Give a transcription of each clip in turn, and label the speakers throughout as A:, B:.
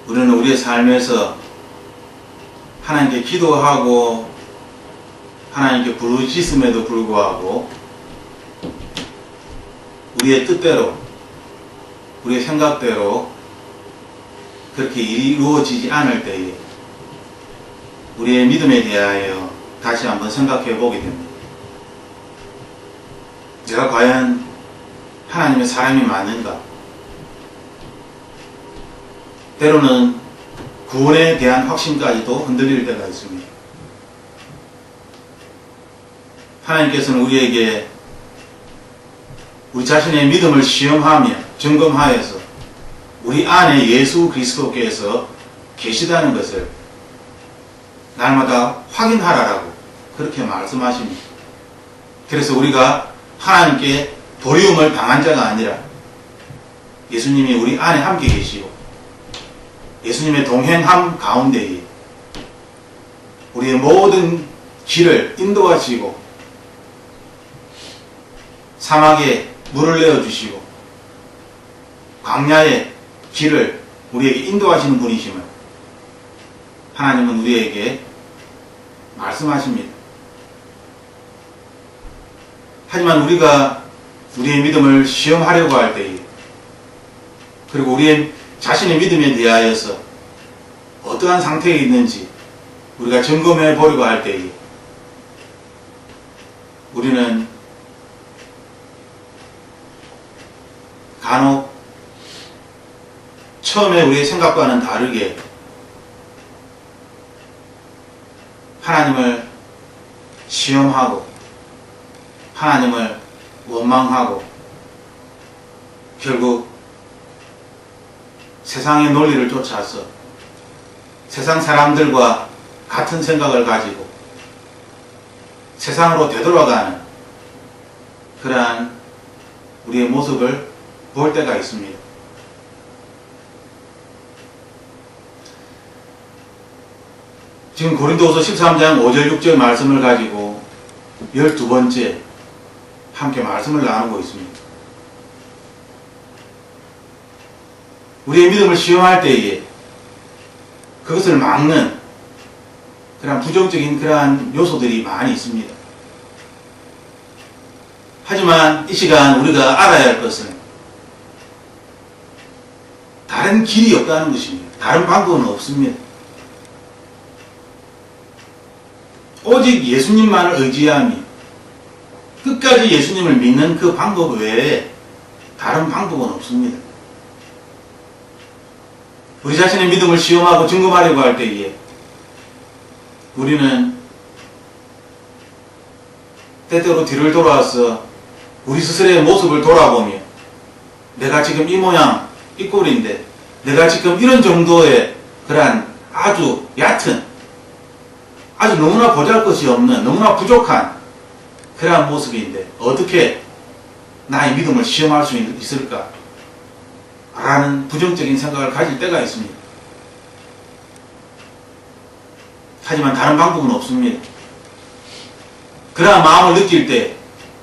A: 우리는 우리의 삶에서 하나님께 기도하고 하나님께 부르짖음에도 불구하고 우리의 뜻대로 우리의 생각대로 그렇게 이루어지지 않을 때에 우리의 믿음에 대하여 다시 한번 생각해 보게 됩니다. 내가 과연 하나님의 사람이 맞는가? 때로는 구원에 대한 확신까지도 흔들릴 때가 있습니다. 하나님께서는 우리에게 우리 자신의 믿음을 시험하며 점검하여서 우리 안에 예수 그리스도께서 계시다는 것을 날마다 확인하라라고 그렇게 말씀하십니다. 그래서 우리가 하나님께 도리움을 당한 자가 아니라 예수님이 우리 안에 함께 계시고 예수님의 동행함 가운데에 우리의 모든 길을 인도하시고 사막에 물을 내어주시고 광야의 길을 우리에게 인도하시는 분이심을 하나님은 우리에게 말씀하십니다. 하지만 우리가 우리의 믿음을 시험하려고 할 때에 그리고 우리의 자신의 믿음에 대하여서 어떠한 상태에 있는지 우리가 점검해 보려고 할 때에 우리는 간혹 처음에 우리의 생각과는 다르게 하나님을 시험하고 하나님을 원망하고 결국 세상의 논리를 쫓아서 세상 사람들과 같은 생각을 가지고 세상으로 되돌아가는 그러한 우리의 모습을 볼 때가 있습니다. 지금 고린도후서 13장 5절 6절 말씀을 가지고 12번째 함께 말씀을 나누고 있습니다. 우리의 믿음을 시험할 때에 그것을 막는 그러한 부정적인 그러한 요소들이 많이 있습니다. 하지만 이 시간 우리가 알아야 할 것은 다른 길이 없다는 것입니다. 다른 방법은 없습니다. 오직 예수님만을 의지하며 끝까지 예수님을 믿는 그 방법 외에 다른 방법은 없습니다. 우리 자신의 믿음을 시험하고 점검하려고 할 때에 우리는 때때로 뒤를 돌아서 우리 스스로의 모습을 돌아보며 내가 지금 이 모양 이 꼴인데 내가 지금 이런 정도의 그러한 아주 얕은 아주 너무나 보잘것이 없는 너무나 부족한 그러한 모습인데 어떻게 나의 믿음을 시험할 수 있을까? 라는 부정적인 생각을 가질 때가 있습니다. 하지만 다른 방법은 없습니다. 그러한 마음을 느낄 때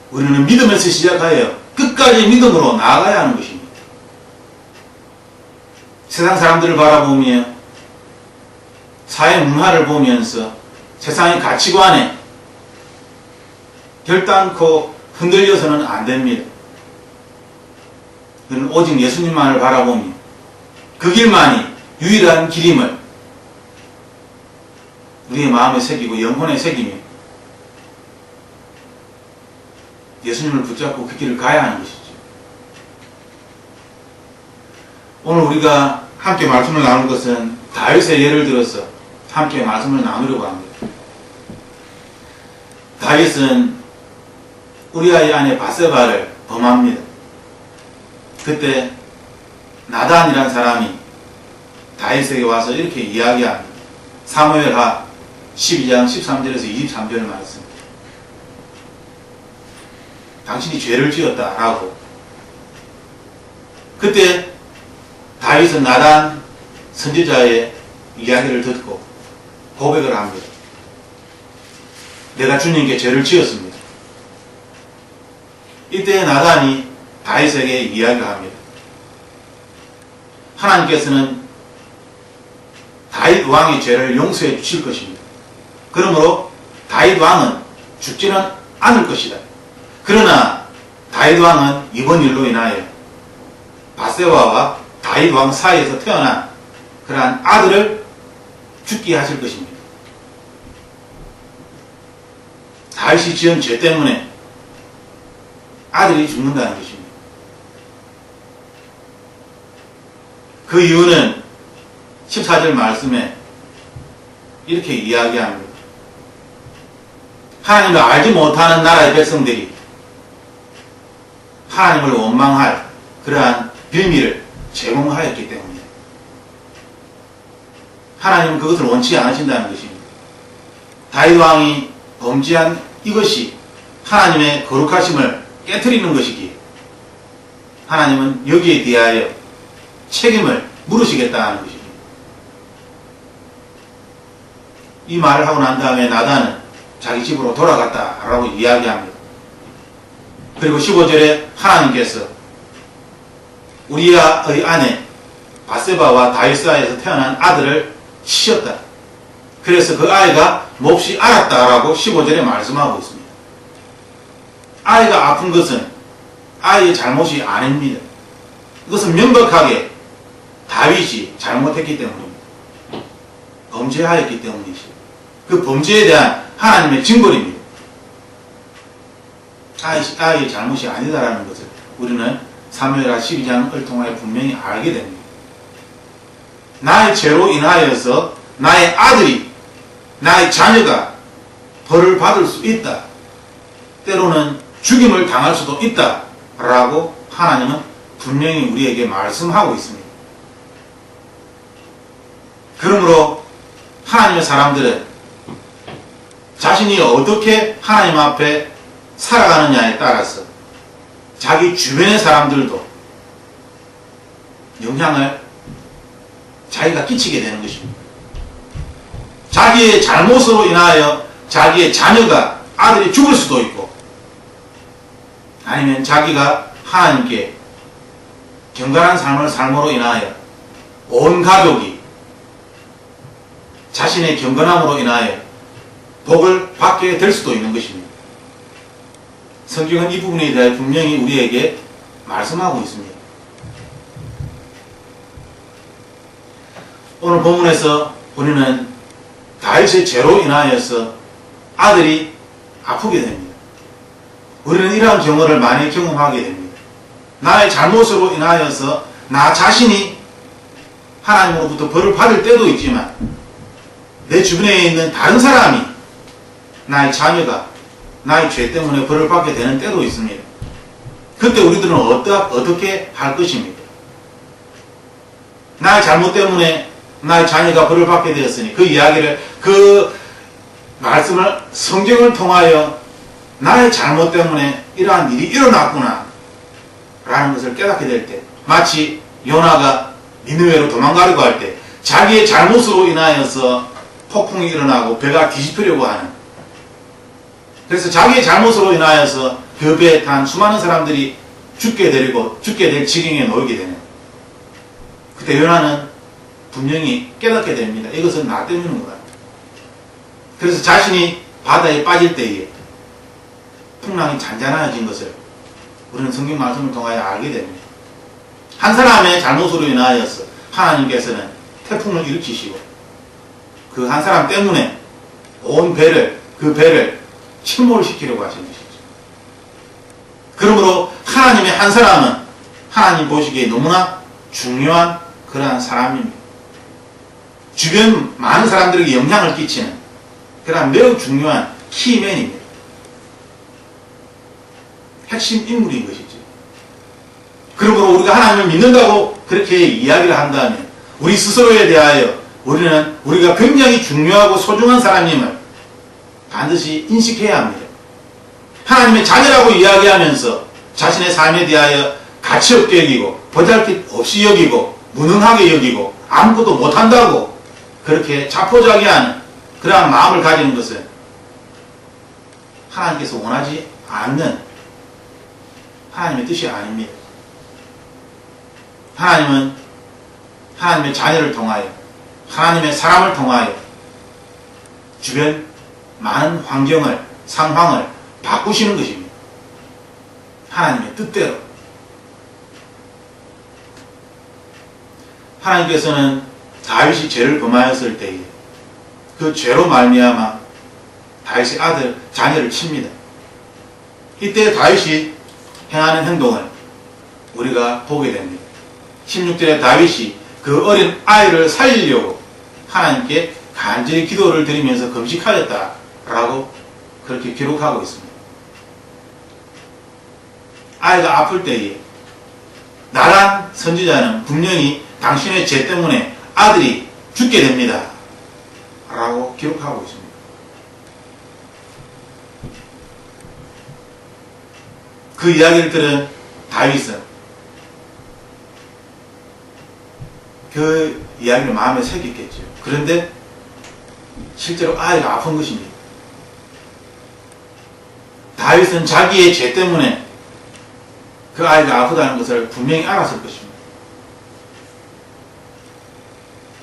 A: 우리는 믿음에서 시작하여 끝까지 믿음으로 나아가야 하는 것입니다. 세상 사람들을 바라보며 사회 문화를 보면서 세상의 가치관에 결단코 흔들려서는 안 됩니다. 그는 오직 예수님만을 바라보며 그 길만이 유일한 길임을 우리의 마음에 새기고 영혼에 새기며 예수님을 붙잡고 그 길을 가야 하는 것이죠. 오늘 우리가 함께 말씀을 나눌 것은 다윗의 예를 들어서 함께 말씀을 나누려고 합니다. 다윗은 우리아의 아내 바세바를 범합니다. 그때 나단이라는 사람이 다윗에게 와서 이렇게 이야기합니다. 사무엘하 12장 13절에서 23절 말씀. 당신이 죄를 지었다라고. 그때 다윗은 나단 선지자의 이야기를 듣고 고백을 합니다. 내가 주님께 죄를 지었습니다. 이때 나단이 다윗에게 이야기를 합니다. 하나님께서는 다윗 왕의 죄를 용서해 주실 것입니다. 그러므로 다윗 왕은 죽지는 않을 것이다. 그러나 다윗 왕은 이번 일로 인하여 바세바와 다윗 왕 사이에서 태어난 그러한 아들을 죽게 하실 것입니다. 다윗이 지은 죄 때문에 아들이 죽는다는 것입니다. 그 이유는 14절 말씀에 이렇게 이야기합니다. 하나님을 알지 못하는 나라의 백성들이 하나님을 원망할 그러한 빌미를 제공하였기 때문입니다. 하나님은 그것을 원치 않으신다는 것입니다. 다윗 왕이 범죄한 이것이 하나님의 거룩하심을 깨트리는 것이기에 하나님은 여기에 대하여 책임을 물으시겠다는 것입니다. 이 말을 하고 난 다음에 나단은 자기 집으로 돌아갔다라고 이야기합니다. 그리고 15절에 하나님께서 우리야의 아내 바세바와 다윗 사이에서 태어난 아들을 치셨다. 그래서 그 아이가 몹시 앓았다라고 15절에 말씀하고 있습니다. 아이가 아픈 것은 아이의 잘못이 아닙니다. 이것은 명백하게 다윗이 잘못했기 때문입니다. 범죄하였기 때문이죠. 그 범죄에 대한 하나님의 징벌입니다. 아이의 잘못이 아니다라는 것을 우리는 사무엘하 12장을 통하여 분명히 알게 됩니다. 나의 죄로 인하여서 나의 아들이, 나의 자녀가 벌을 받을 수 있다. 때로는 죽임을 당할 수도 있다. 라고 하나님은 분명히 우리에게 말씀하고 있습니다. 그러므로 하나님의 사람들은 자신이 어떻게 하나님 앞에 살아가느냐에 따라서 자기 주변의 사람들도 영향을 자기가 끼치게 되는 것입니다. 자기의 잘못으로 인하여 자기의 자녀가, 아들이 죽을 수도 있고, 아니면 자기가 하나님께 경건한 삶을 삶으로 인하여 온 가족이 자신의 경건함으로 인하여 복을 받게 될 수도 있는 것입니다. 성경은 이 부분에 대해 분명히 우리에게 말씀하고 있습니다. 오늘 본문에서 우리는 다윗의 죄로 인하여서 아들이 아프게 됩니다. 우리는 이러한 경우를 많이 경험하게 됩니다. 나의 잘못으로 인하여서 나 자신이 하나님으로부터 벌을 받을 때도 있지만 내 주변에 있는 다른 사람이, 나의 자녀가 나의 죄 때문에 벌을 받게 되는 때도 있습니다. 그때 우리들은 어떻게 할 것입니까? 나의 잘못 때문에 나의 자녀가 벌을 받게 되었으니 그 이야기를, 그 말씀을 성경을 통하여 나의 잘못 때문에 이러한 일이 일어났구나 라는 것을 깨닫게 될 때, 마치 요나가 니느웨로 도망가려고 할 때 자기의 잘못으로 인하여서 폭풍이 일어나고 배가 뒤집히려고 하는, 그래서 자기의 잘못으로 인하여서 그 배에 탄 수많은 사람들이 죽게 될 지경에 놓이게 되는, 그때 요나는 분명히 깨닫게 됩니다. 이것은 나 때문이구나. 그래서 자신이 바다에 빠질 때에 풍랑이 잔잔해진 것을 우리는 성경 말씀을 통하여 알게 됩니다. 한 사람의 잘못으로 인하여서 하나님께서는 태풍을 일으키시고 그 한 사람 때문에 온 배를, 그 배를 침몰시키려고 하신 것이죠. 그러므로 하나님의 한 사람은 하나님 보시기에 너무나 중요한 그러한 사람입니다. 주변 많은 사람들에게 영향을 끼치는 그러한 매우 중요한 키맨입니다. 핵심 인물인 것이죠. 그러므로 우리가 하나님을 믿는다고 그렇게 이야기를 한다면 우리 스스로에 대하여 우리는 우리가 굉장히 중요하고 소중한 사람임을 반드시 인식해야 합니다. 하나님의 자녀라고 이야기하면서 자신의 삶에 대하여 가치 없게 여기고 보잘것 없이 여기고 무능하게 여기고 아무것도 못한다고 그렇게 자포자기하는 그러한 마음을 가지는 것은 하나님께서 원하지 않는 하나님의 뜻이 아닙니다. 하나님은 하나님의 자녀를 통하여 하나님의 사람을 통하여 주변 많은 환경을, 상황을 바꾸시는 것입니다. 하나님의 뜻대로. 하나님께서는 다윗이 죄를 범하였을 때에 그 죄로 말미암아 다윗의 아들, 자녀를 칩니다. 이때 다윗이 행하는 행동을 우리가 보게 됩니다. 16절에 다윗이 그 어린 아이를 살리려고 하나님께 간절히 기도를 드리면서 금식하였다라고 그렇게 기록하고 있습니다. 아이가 아플 때에 나단 선지자는 분명히 당신의 죄 때문에 아들이 죽게 됩니다 라고 기록하고 있습니다. 그 이야기를 들은 다윗은 그 이야기를 마음에 새겼겠죠. 그런데 실제로 아이가 아픈 것입니다. 다윗은 자기의 죄 때문에 그 아이가 아프다는 것을 분명히 알았을 것입니다.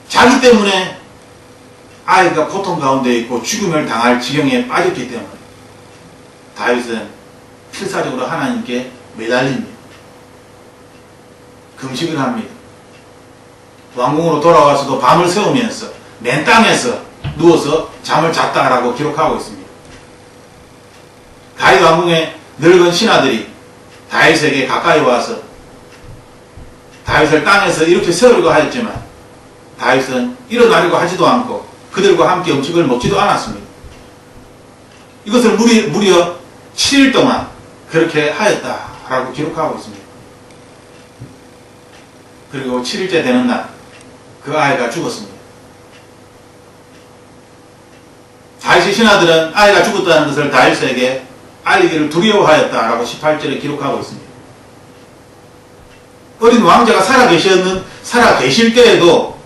A: 자기 때문에 아이가 고통 가운데 있고 죽음을 당할 지경에 빠졌기 때문에 다윗은 필사적으로 하나님께 매달립니다. 금식을 합니다. 왕궁으로 돌아와서도 밤을 새우면서 맨 땅에서 누워서 잠을 잤다라고 기록하고 있습니다. 다윗 왕궁의 늙은 신하들이 다윗에게 가까이 와서 다윗을 땅에서 이렇게 세우려고 하였지만 다윗은 일어나려고 하지도 않고 그들과 함께 음식을 먹지도 않았습니다. 이것을 무려 7일 동안 그렇게 하였다라고 기록하고 있습니다. 그리고 7일째 되는 날 그 아이가 죽었습니다. 다윗의 신하들은 아이가 죽었다는 것을 다윗에게 알리기를 두려워하였다라고 18절에 기록하고 있습니다. 어린 왕자가 살아계실 때에도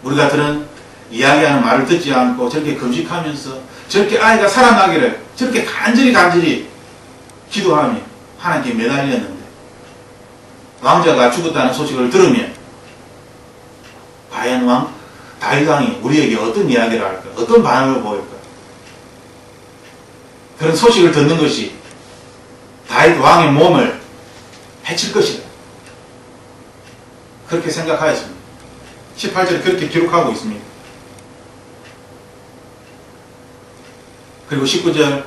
A: 우리가 들은 이야기하는 말을 듣지 않고 저렇게 금식하면서 저렇게 아이가 살아나기를 저렇게 간절히 기도하며 하나님께 매달렸는데 왕자가 죽었다는 소식을 들으면 과연 다윗 왕이 우리에게 어떤 이야기를 할까? 어떤 반응을 보일까? 그런 소식을 듣는 것이 다윗 왕의 몸을 해칠 것이다. 그렇게 생각하였습니다. 18절에 그렇게 기록하고 있습니다. 그리고 19절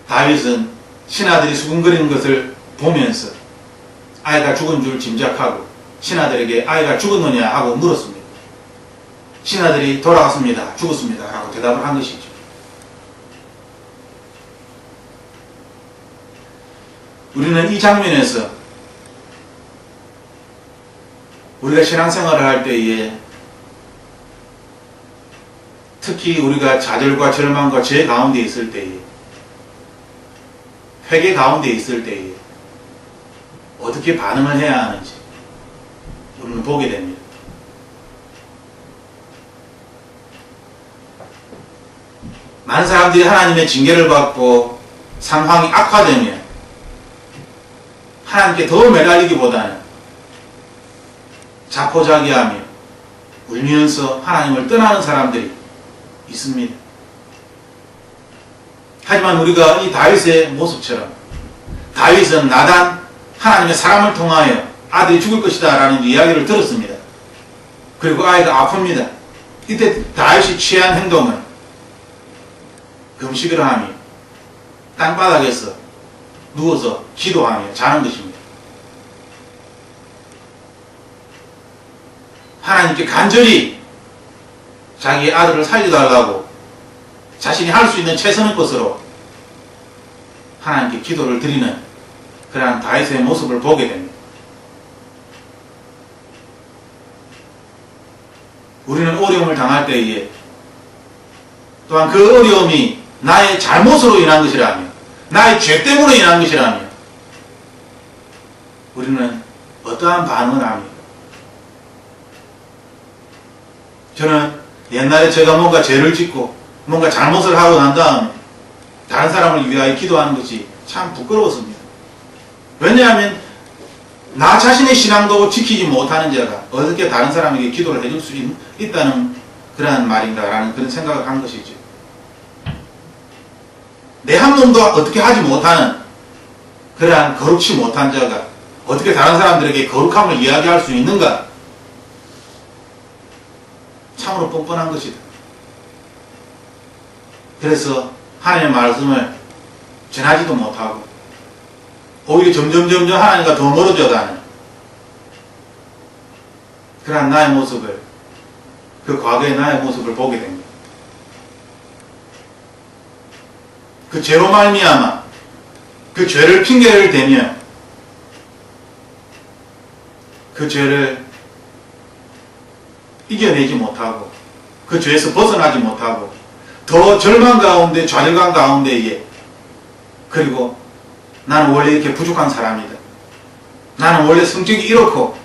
A: 다윗은 신하들이 수군거리는 것을 보면서 아이가 죽은 줄 짐작하고 신하들에게 아이가 죽었느냐 하고 물었습니다. 신하들이 돌아갔습니다. 죽었습니다. 라고 대답을 한 것이죠. 우리는 이 장면에서 우리가 신앙생활을 할 때에 특히 우리가 좌절과 절망과 죄 가운데 있을 때에 회개 가운데 있을 때에 어떻게 반응을 해야 하는지 우리는 보게 됩니다. 많은 사람들이 하나님의 징계를 받고 상황이 악화되면 하나님께 더 매달리기보다는 자포자기하며 울면서 하나님을 떠나는 사람들이 있습니다. 하지만 우리가 이 다윗의 모습처럼 다윗은 나단 하나님의 사람을 통하여 아들이 죽을 것이다 라는 이야기를 들었습니다. 그리고 아이가 아픕니다. 이때 다윗이 취한 행동은 금식을 하며 땅바닥에서 누워서 기도하며 자는 것입니다. 하나님께 간절히 자기의 아들을 살려달라고 자신이 할 수 있는 최선의 것으로 하나님께 기도를 드리는 그러한 다윗의 모습을 보게 됩니다. 우리는 어려움을 당할 때에 또한 그 어려움이 나의 잘못으로 인한 것이라며 나의 죄 때문에 인한 것이라며 우리는 어떠한 반응을 합니까? 저는 옛날에 제가 뭔가 죄를 짓고 뭔가 잘못을 하고 난 다음에 다른 사람을 위하여 기도하는 것이 참 부끄러웠습니다. 왜냐하면 나 자신의 신앙도 지키지 못하는 자가 어떻게 다른 사람에게 기도를 해줄 수 있다는 그러한 말인가라는 그런 생각을 한 것이죠. 내 한 몸도 어떻게 하지 못하는 그러한 거룩치 못한 자가 어떻게 다른 사람들에게 거룩함을 이야기할 수 있는가? 참으로 뻔뻔한 것이다. 그래서 하나님의 말씀을 전하지도 못하고 오히려 점점 하나님과 더 멀어져 가는 그러한 나의 모습을, 그 과거의 나의 모습을 보게 됩니다. 그 죄로 말미암아 그 죄를 핑계를 대며 그 죄를 이겨내지 못하고 그 죄에서 벗어나지 못하고 더 절망 가운데 좌절감 가운데에 그리고 나는 원래 이렇게 부족한 사람이다. 나는 원래 성격이 이렇고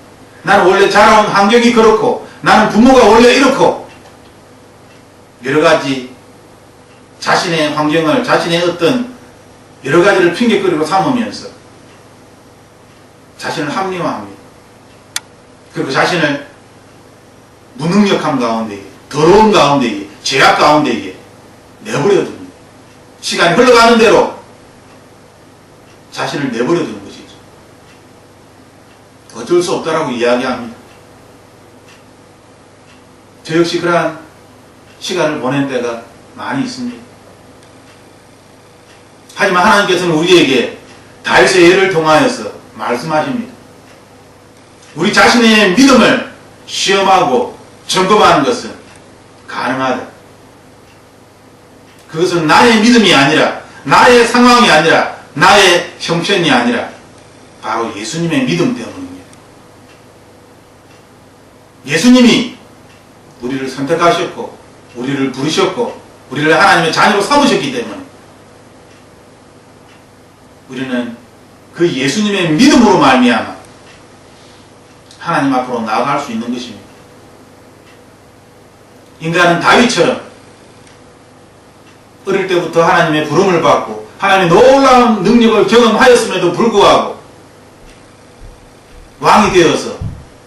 A: 나는 원래 자라온 환경이 그렇고 나는 부모가 원래 이렇고 여러가지 자신의 환경을 자신의 어떤 여러가지를 핑계거리로 삼으면서 자신을 합리화합니다. 그리고 자신을 무능력함 가운데 더러운 가운데 죄악 가운데 내버려 둡니다. 시간이 흘러가는 대로 자신을 내버려 두는 것이죠. 어쩔 수 없다라고 이야기합니다. 저 역시 그러한 시간을 보낸 데가 많이 있습니다. 하지만 하나님께서는 우리에게 다윗의 예를 통하여서 말씀하십니다. 우리 자신의 믿음을 시험하고 점검하는 것은 가능하다. 그것은 나의 믿음이 아니라 나의 상황이 아니라 나의 형편이 아니라 바로 예수님의 믿음 때문입니다. 예수님이 우리를 선택하셨고 우리를 부르셨고 우리를 하나님의 자녀로 삼으셨기 때문에 우리는 그 예수님의 믿음으로 말미암아 하나님 앞으로 나아갈 수 있는 것입니다. 인간은 다윗처럼 어릴 때부터 하나님의 부름을 받고 하나님의 놀라운 능력을 경험하였음에도 불구하고 왕이 되어서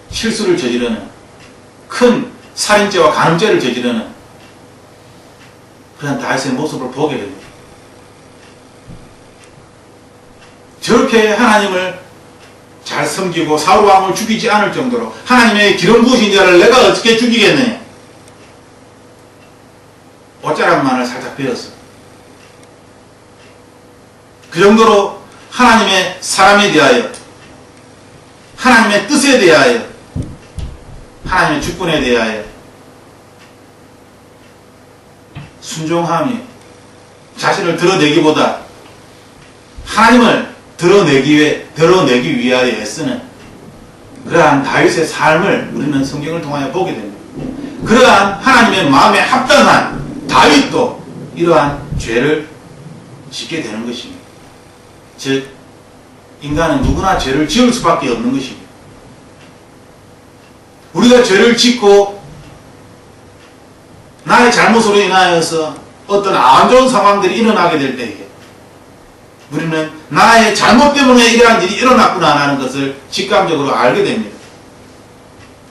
A: 실수를 저지르는 큰 살인죄와 간음죄를 저지르는 그런 다윗의 모습을 보게 됩니다. 저렇게 하나님을 잘 섬기고 사울 왕을 죽이지 않을 정도로 하나님의 기름 부으신 자를 내가 어떻게 죽이겠느냐. 옷자락만을 살짝 베었어. 그 정도로 하나님의 사람에 대하여 하나님의 뜻에 대하여 하나님의 주권에 대하여 순종하며 자신을 드러내기보다 하나님을 드러내기 위하여 애쓰는 그러한 다윗의 삶을 우리는 성경을 통하여 보게 됩니다. 그러한 하나님의 마음에 합당한 다윗도 이러한 죄를 짓게 되는 것입니다. 즉 인간은 누구나 죄를 지을 수밖에 없는 것입니다. 우리가 죄를 짓고 나의 잘못으로 인하여서 어떤 안 좋은 상황들이 일어나게 될 때에 우리는 나의 잘못 때문에 이러한 일이 일어났구나 하는 것을 직감적으로 알게 됩니다.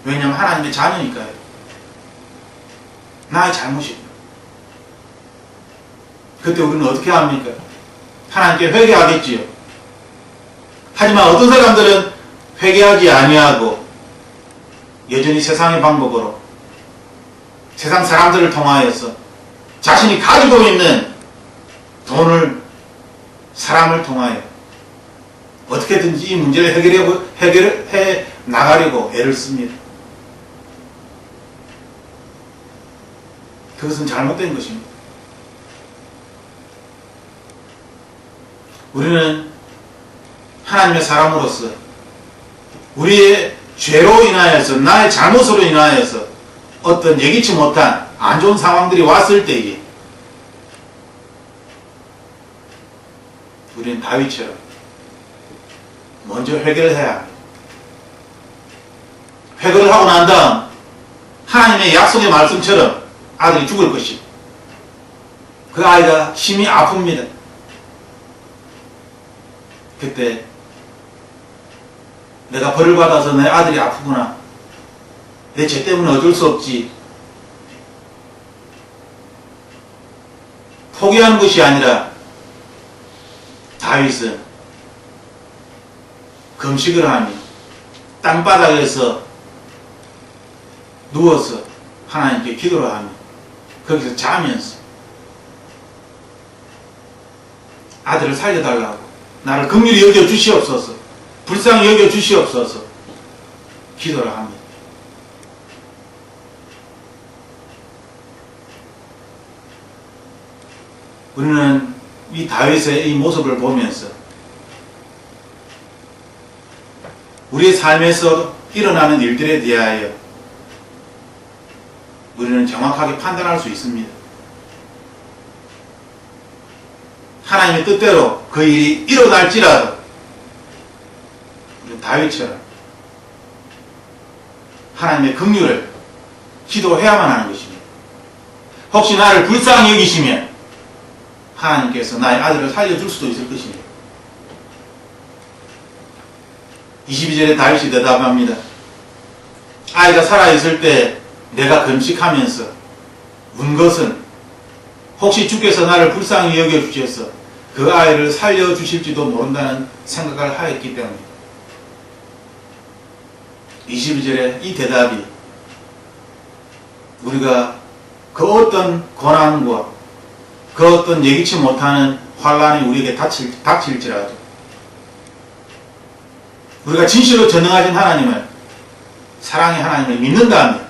A: 왜냐하면 하나님의 자녀니까요. 나의 잘못입니다. 그때 우리는 어떻게 합니까? 하나님께 회개하겠지요. 하지만 어떤 사람들은 회개하지 아니하고 여전히 세상의 방법으로 세상 사람들을 통하여서 자신이 가지고 있는 돈을 사람을 통하여 어떻게든지 이 문제를 해결해 나가려고 애를 씁니다. 그것은 잘못된 것입니다. 우리는 하나님의 사람으로서 우리의 죄로 인하여서 나의 잘못으로 인하여서 어떤 예기치 못한 안 좋은 상황들이 왔을 때에 우리는 다윗처럼 먼저 회개를 해야 합니다. 회개를 하고 난 다음 하나님의 약속의 말씀처럼 아들이 죽을 것이고 그 아이가 심히 아픕니다. 그때 내가 벌을 받아서 내 아들이 아프구나. 내 죄 때문에 어쩔 수 없지. 포기하는 것이 아니라 다윗은 금식을 하며 땅바닥에서 누워서 하나님께 기도를 하며 거기서 자면서 아들을 살려달라고, 나를 긍휼히 여겨 주시옵소서, 불쌍히 여겨 주시옵소서 기도를 합니다. 우리는 이 다윗의 이 모습을 보면서 우리의 삶에서 일어나는 일들에 대하여 우리는 정확하게 판단할 수 있습니다. 하나님의 뜻대로 그 일이 일어날지라도 우리는 다윗처럼 하나님의 긍휼을 기도해야만 하는 것입니다. 혹시 나를 불쌍히 여기시면 하나님께서 나의 아들을 살려줄 수도 있을 것입니다. 22절에 다윗이 대답합니다. 아이가 살아있을 때 내가 금식하면서 운 것은 혹시 주께서 나를 불쌍히 여겨주셔서 그 아이를 살려주실지도 모른다는 생각을 하였기 때문입니다. 22절에 이 대답이 우리가 그 어떤 고난과 그 어떤 예기치 못하는 환란이 우리에게 닥칠지라도 우리가 진실로 전능하신 하나님을, 사랑의 하나님을 믿는다면,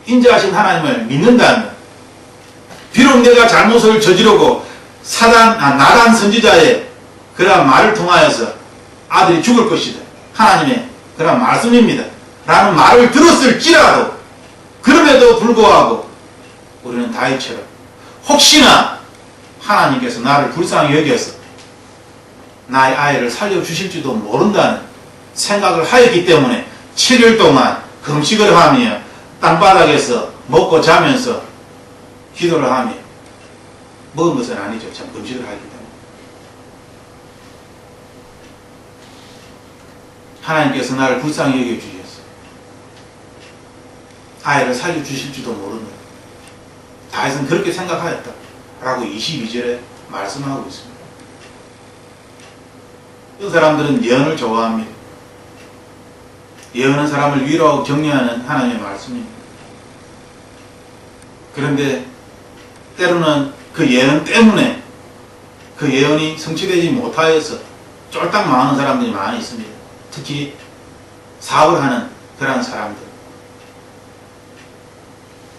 A: 인자하신 하나님을 믿는다면, 비록 내가 잘못을 저지르고 나단 선지자의 그러한 말을 통하여서 아들이 죽을 것이다, 하나님의 그러한 말씀입니다 라는 말을 들었을지라도 그럼에도 불구하고 우리는 다윗처럼 혹시나 하나님께서 나를 불쌍히 여겨서 나의 아이를 살려주실지도 모른다는 생각을 하였기 때문에 7일 동안 금식을 하며 땅바닥에서 먹고 자면서 기도를 하며, 먹은 것은 아니죠. 참 금식을 하기 때문에. 하나님께서 나를 불쌍히 여겨주셔서 아이를 살려주실지도 모른다. 다윗은 그렇게 생각하였다 라고 22절에 말씀하고 있습니다. 이 사람들은 예언을 좋아합니다. 예언은 사람을 위로하고 격려하는 하나님의 말씀입니다. 그런데 때로는 그 예언 때문에 그 예언이 성취되지 못하여서 쫄딱 망하는 사람들이 많이 있습니다. 특히 사업을 하는 그런 사람들.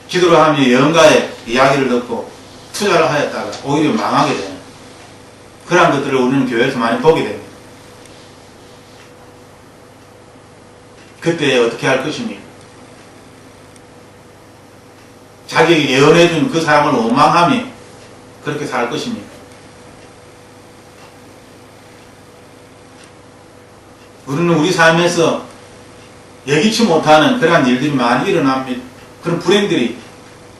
A: 기도를 하며 예언가의 이야기를 듣고 투자를 하였다가 오히려 망하게 되는 그런 것들을 우리는 교회에서 많이 보게 됩니다. 그때 어떻게 할 것입니까? 자기에게 예언해준 그 사람을 원망하며 그렇게 살 것입니까? 우리는 우리 삶에서 예기치 못하는 그러한 일들이 많이 일어납니다. 그런 불행들이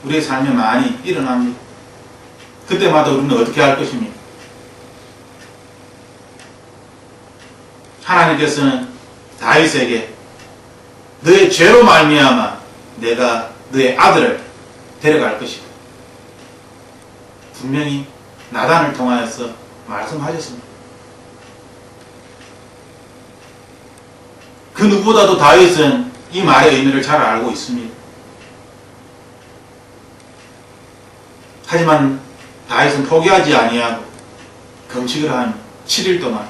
A: 우리의 삶에 많이 일어납니다. 그때마다 우리는 어떻게 할 것입니까? 하나님께서는 다윗에게 너의 죄로 말미암아 내가 너의 아들을 데려갈 것이다, 분명히 나단을 통하여서 말씀하셨습니다. 그 누구보다도 다윗은 이 말의 의미를 잘 알고 있습니다. 하지만 다윗은 포기하지 아니하고 금식을 한 7일 동안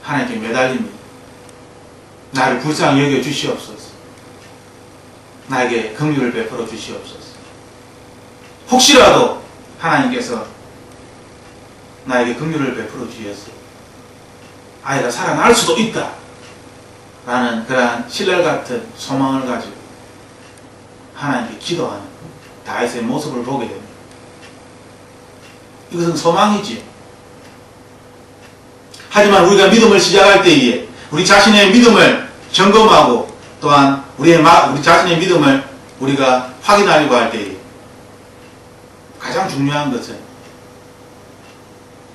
A: 하나님께 매달립니다. 나를 불쌍히 여겨 주시옵소서. 나에게 긍휼을 베풀어 주시옵소서. 혹시라도 하나님께서 나에게 긍휼을 베풀어 주셔서 아이가 살아날 수도 있다 라는 그러한 신랄 같은 소망을 가지고 하나님께 기도하는 다윗의 모습을 보게 됩니다. 이것은 소망이지. 하지만 우리가 믿음을 시작할 때에 우리 자신의 믿음을 점검하고 또한 우리 자신의 믿음을 우리가 확인하려고 할 때에 가장 중요한 것은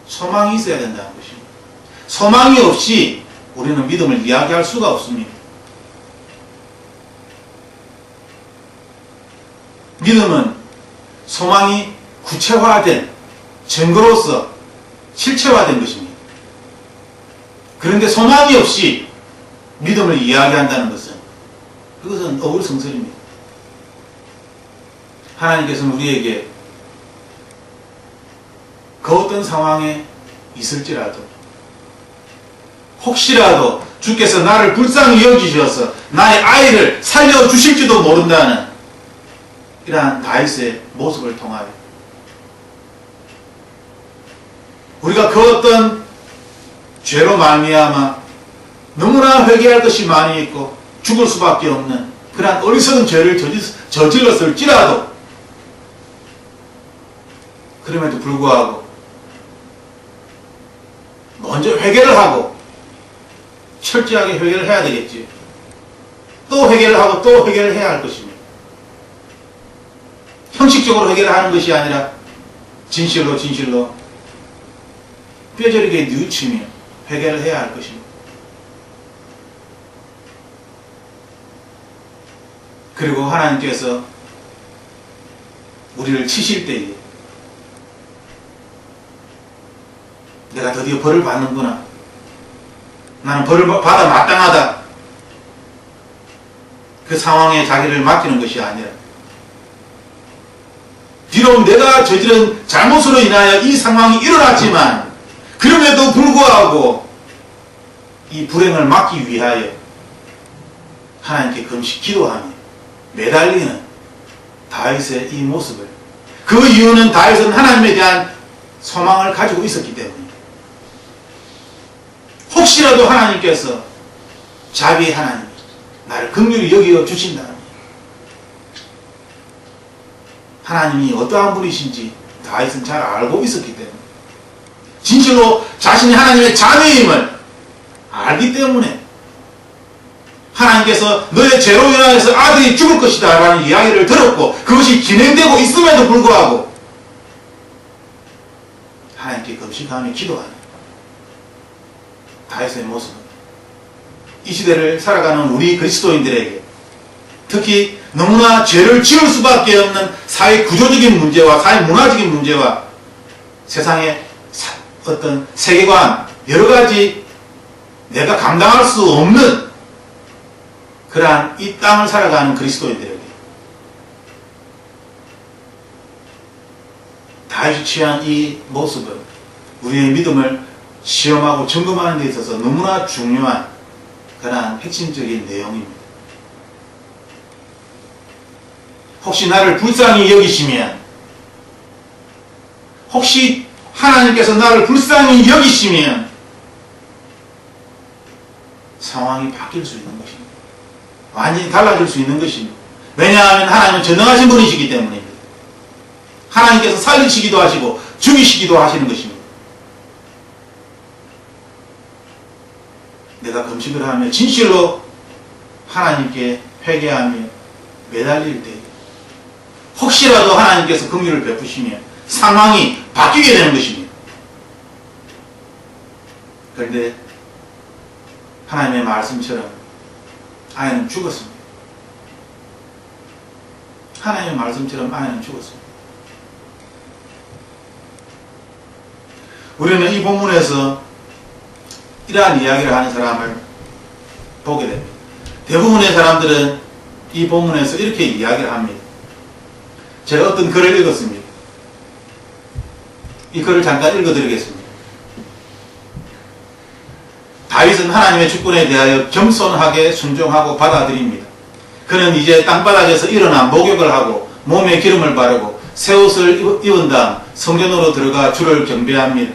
A: 소망이 있어야 된다는 것입니다. 소망이 없이 우리는 믿음을 이야기할 수가 없습니다. 믿음은 소망이 구체화된 증거로서 실체화된 것입니다. 그런데 소망이 없이 믿음을 이야기한다는 것은 그것은 어불성설입니다. 하나님께서는 우리에게 그 어떤 상황에 있을지라도 혹시라도 주께서 나를 불쌍히 여기셔서 나의 아이를 살려주실지도 모른다는 이러한 다윗의 모습을 통하여 우리가 그 어떤 죄로 말미암아 너무나 회개할 것이 많이 있고 죽을 수밖에 없는 그러한 어리석은 죄를 저질렀을지라도 그럼에도 불구하고 먼저 회개를 하고 철저하게 회개를 해야 되겠지. 또 회개를 하고 또 회개를 해야 할 것입니다. 형식적으로 회개를 하는 것이 아니라 진실로 뼈저리게 뉘우치며 회개를 해야 할 것입니다. 그리고 하나님께서 우리를 치실 때에 내가 드디어 벌을 받는구나. 나는 벌을 받아 마땅하다. 그 상황에 자기를 맡기는 것이 아니라 비록 내가 저지른 잘못으로 인하여 이 상황이 일어났지만 그럼에도 불구하고 이 불행을 막기 위하여 하나님께 금식 기도하며 매달리는 다윗의 이 모습을, 그 이유는 다윗은 하나님에 대한 소망을 가지고 있었기 때문입니다. 혹시라도 하나님께서 자비의 하나님 나를 긍휼히 여겨 주신다면 하나님이 어떠한 분이신지 다윗은 잘 알고 있었기 때문에 진실로 자신이 하나님의 자녀임을 알기 때문에 하나님께서 너의 죄로 인하여서 아들이 죽을 것이다 라는 이야기를 들었고 그것이 진행되고 있음에도 불구하고 하나님께 금식하며 기도하는 다윗의 모습은 이 시대를 살아가는 우리 그리스도인들에게 특히 너무나 죄를 지을 수밖에 없는 사회 구조적인 문제와 사회 문화적인 문제와 세상의 어떤 세계관 여러 가지 내가 감당할 수 없는 그러한 이 땅을 살아가는 그리스도인들에게 다윗이 취한 이 모습은 우리의 믿음을 시험하고 점검하는 데 있어서 너무나 중요한 그러한 핵심적인 내용입니다. 혹시 나를 불쌍히 여기시면, 혹시 하나님께서 나를 불쌍히 여기시면 상황이 바뀔 수 있는 것입니다. 완전히 달라질 수 있는 것입니다. 왜냐하면 하나님은 전능하신 분이시기 때문입니다. 하나님께서 살리시기도 하시고 죽이시기도 하시는 것입니다. 내가 금식을 하며 진실로 하나님께 회개하며 매달릴 때 혹시라도 하나님께서 긍휼을 베푸시면 상황이 바뀌게 되는 것입니다. 그런데 하나님의 말씀처럼 아이는 죽었습니다. 하나님의 말씀처럼 아이는 죽었습니다. 우리는 이 본문에서 이러한 이야기를 하는 사람을 보게 됩니다. 대부분의 사람들은 이 본문에서 이렇게 이야기를 합니다. 제가 어떤 글을 읽었습니다. 이 글을 잠깐 읽어드리겠습니다. 다윗은 하나님의 주권에 대하여 겸손하게 순종하고 받아들입니다. 그는 이제 땅바닥에서 일어나 목욕을 하고 몸에 기름을 바르고 새 옷을 입은 다음 성전으로 들어가 주를 경배합니다.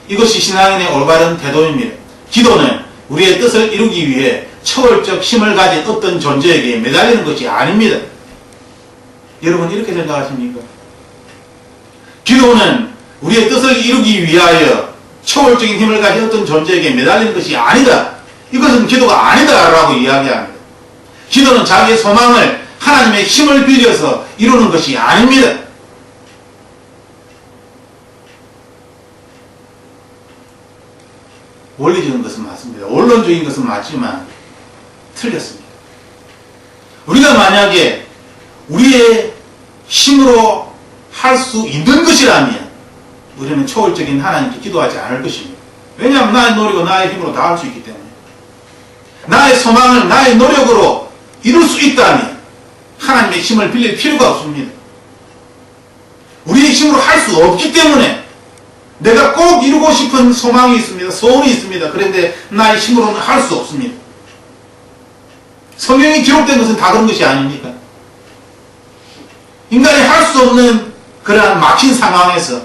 A: 이것이 신앙인의 올바른 태도입니다. 기도는 우리의 뜻을 이루기 위해 초월적 힘을 가진 어떤 존재에게 매달리는 것이 아닙니다. 여러분 이렇게 생각하십니까? 기도는 우리의 뜻을 이루기 위하여 초월적인 힘을 가진 어떤 존재에게 매달리는 것이 아니다. 이것은 기도가 아니다 라고 이야기합니다. 기도는 자기의 소망을 하나님의 힘을 빌려서 이루는 것이 아닙니다. 원리적인 것은 맞습니다. 틀렸습니다. 원론적인 것은 맞지만 틀렸습니다. 우리가 만약에 우리의 힘으로 할 수 있는 것이라면 우리는 초월적인 하나님께 기도하지 않을 것입니다. 왜냐하면 나의 노력과 나의 힘으로 다 할 수 있기 때문에. 나의 소망을 나의 노력으로 이룰 수 있다면 하나님의 힘을 빌릴 필요가 없습니다. 우리의 힘으로 할 수 없기 때문에 내가 꼭 이루고 싶은 소망이 있습니다. 소원이 있습니다. 그런데 나의 힘으로는 할 수 없습니다. 성경이 기록된 것은 다 그런 것이 아닙니까? 인간이 할 수 없는 그러한 막힌 상황에서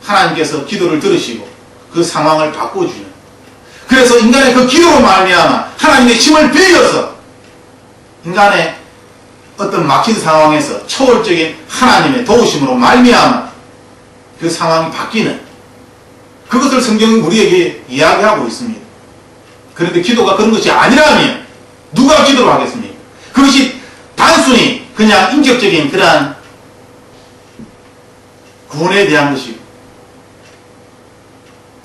A: 하나님께서 기도를 들으시고 그 상황을 바꿔주는, 그래서 인간의 그 기도로 말미암아 하나님의 힘을 빌려서 인간의 어떤 막힌 상황에서 초월적인 하나님의 도우심으로 말미암아 그 상황이 바뀌는, 그것을 성경은 우리에게 이야기하고 있습니다. 그런데 기도가 그런 것이 아니라면 누가 기도를 하겠습니까? 그것이 단순히 그냥 인격적인 그러한 구원에 대한 것이고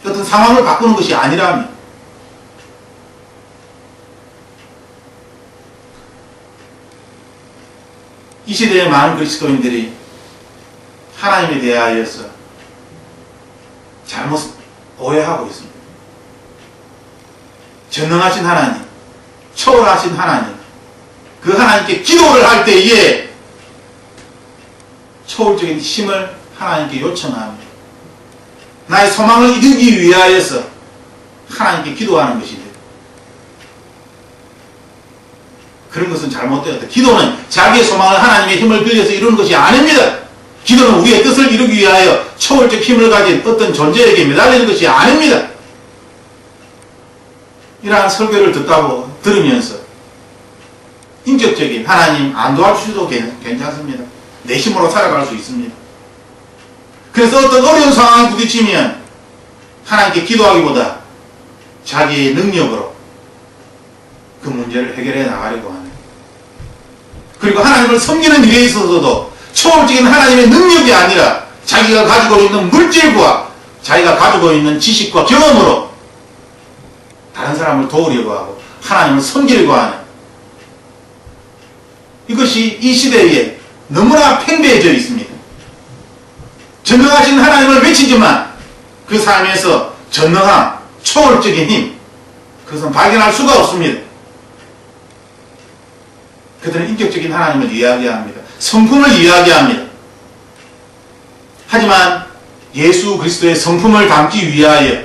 A: 어떤 상황을 바꾸는 것이 아니라면, 이 시대의 많은 그리스도인들이 하나님에 대하여서 잘못 오해하고 있습니다. 전능하신 하나님, 초월하신 하나님, 그 하나님께 기도를 할 때에 초월적인 힘을 하나님께 요청합니다. 나의 소망을 이루기 위하여서 하나님께 기도하는 것인데, 그런 것은 잘못되었다. 기도는 자기의 소망을 하나님의 힘을 빌려서 이루는 것이 아닙니다. 기도는 우리의 뜻을 이루기 위하여 초월적 힘을 가진 어떤 존재에게 매달리는 것이 아닙니다. 이러한 설교를 들으면서 인격적인 하나님 안 도와주셔도 괜찮습니다. 내 힘으로 살아갈 수 있습니다. 그래서 어떤 어려운 상황에 부딪히면 하나님께 기도하기보다 자기의 능력으로 그 문제를 해결해 나가려고 하는, 그리고 하나님을 섬기는 일에 있어서도 초월적인 하나님의 능력이 아니라 자기가 가지고 있는 물질과 자기가 가지고 있는 지식과 경험으로 다른 사람을 도우려고 하고 하나님을 섬기려고 하는, 이것이 이 시대에 너무나 팽배해져 있습니다. 전능하신 하나님을 외치지만 그 삶에서 전능함, 초월적인 힘, 그것은 발견할 수가 없습니다. 그들은 인격적인 하나님을 이야기합니다. 성품을 이야기합니다. 하지만 예수 그리스도의 성품을 담기 위하여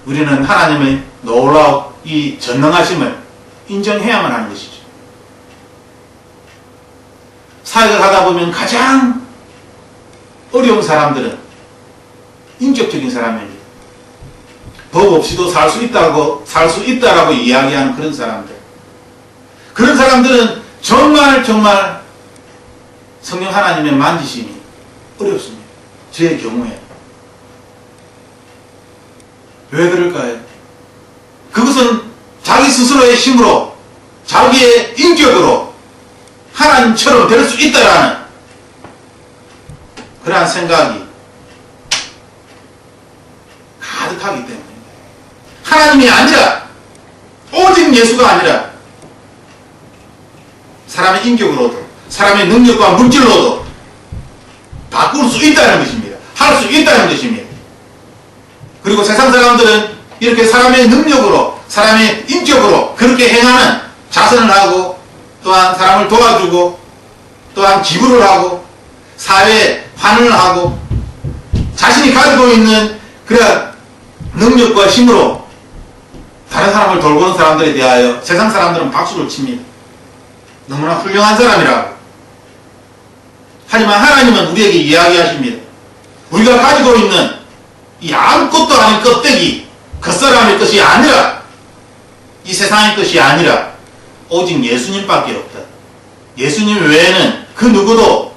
A: 우리는 하나님의 놀라운 이 전능하심을 인정해야만 하는 것이죠. 사역을 하다 보면 가장 어려운 사람들은 인격적인 사람입니다. 법 없이도 살 수 있다라고 이야기하는 그런 사람들. 그런 사람들은 정말 성령 하나님의 만지심이 어렵습니다. 제 경우에. 왜 그럴까요? 그것은 자기 스스로의 힘으로, 자기의 인격으로 하나님처럼 될 수 있다라는 그러한 생각이 가득하기 때문입니다. 하나님이 아니라, 오직 예수가 아니라 사람의 인격으로도 사람의 능력과 물질로도 바꿀 수 있다는 것입니다. 할 수 있다는 것입니다. 그리고 세상 사람들은 이렇게 사람의 능력으로, 사람의 인격으로 그렇게 행하는, 자선을 하고 또한 사람을 도와주고 또한 기부를 하고 사회에 환원을 하고 자신이 가지고 있는 그런 능력과 힘으로 다른 사람을 돌보는 사람들에 대하여 세상 사람들은 박수를 칩니다. 너무나 훌륭한 사람이라고. 하지만 하나님은 우리에게 이야기하십니다. 우리가 가지고 있는 이 아무것도 아닌 껍데기, 겉사람의 것이 아니라, 이 세상의 것이 아니라 오직 예수님밖에 없다. 예수님 외에는 그 누구도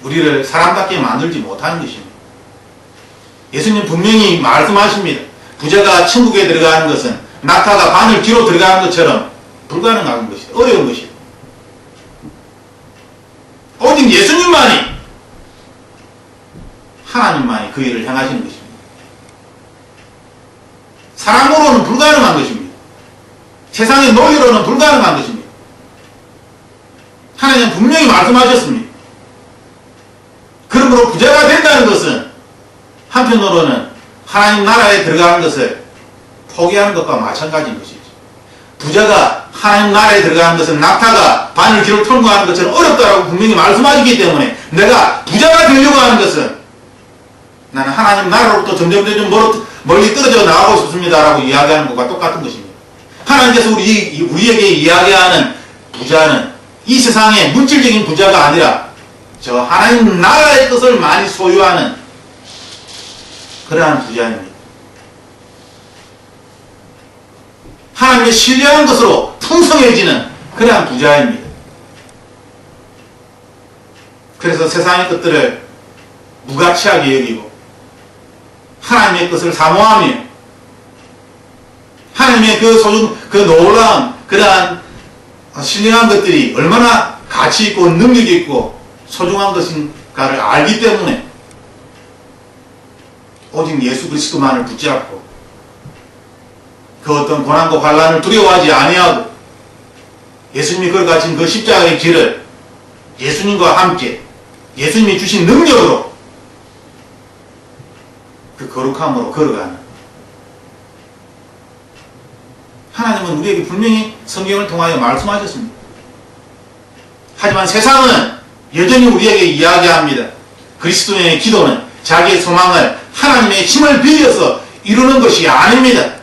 A: 우리를 사람답게 만들지 못하는 것입니다. 예수님 분명히 말씀하십니다. 부자가 천국에 들어가는 것은 낙타가 바늘 뒤로 들어가는 것처럼 불가능한 것이다. 어려운 것이다. 오직 예수님만이, 하나님만이 그 일을 행하시는 것입니다. 사람으로는 불가능한 것입니다. 세상의 논리로는 불가능한 것입니다. 하나님은 분명히 말씀하셨습니다. 그러므로 부자가 된다는 것은 한편으로는 하나님 나라에 들어가는 것을 포기하는 것과 마찬가지인 것이죠. 부자가 하나님 나라에 들어가는 것은 낙타가 바늘길을 통과하는 것처럼 어렵다라고 분명히 말씀하셨기 때문에 내가 부자가 되려고 하는 것은 나는 하나님 나라로부터 점점 멀리 떨어져 나가고 싶습니다라고 이야기하는 것과 똑같은 것입니다. 하나님께서 우리에게 이야기하는 부자는 이 세상의 물질적인 부자가 아니라 저 하나님 나라의 것을 많이 소유하는 그러한 부자입니다. 하나님의 신뢰한 것으로 풍성해지는 그러한 부자입니다. 그래서 세상의 것들을 무가치하게 여기고 하나님의 것을 사모하며 하나님의 그 놀라운 그러한 신령한 것들이 얼마나 가치 있고 능력 있고 소중한 것인가를 알기 때문에 오직 예수 그리스도만을 붙잡고 그 어떤 고난과 환난을 두려워하지 아니하고 예수님이 걸어가신 그 십자가의 길을 예수님과 함께 예수님이 주신 능력으로 그 거룩함으로 걸어가는 하나님은 우리에게 분명히 성경을 통하여 말씀하셨습니다. 하지만 세상은 여전히 우리에게 이야기합니다. 그리스도인의 기도는 자기의 소망을 하나님의 힘을 빌려서 이루는 것이 아닙니다.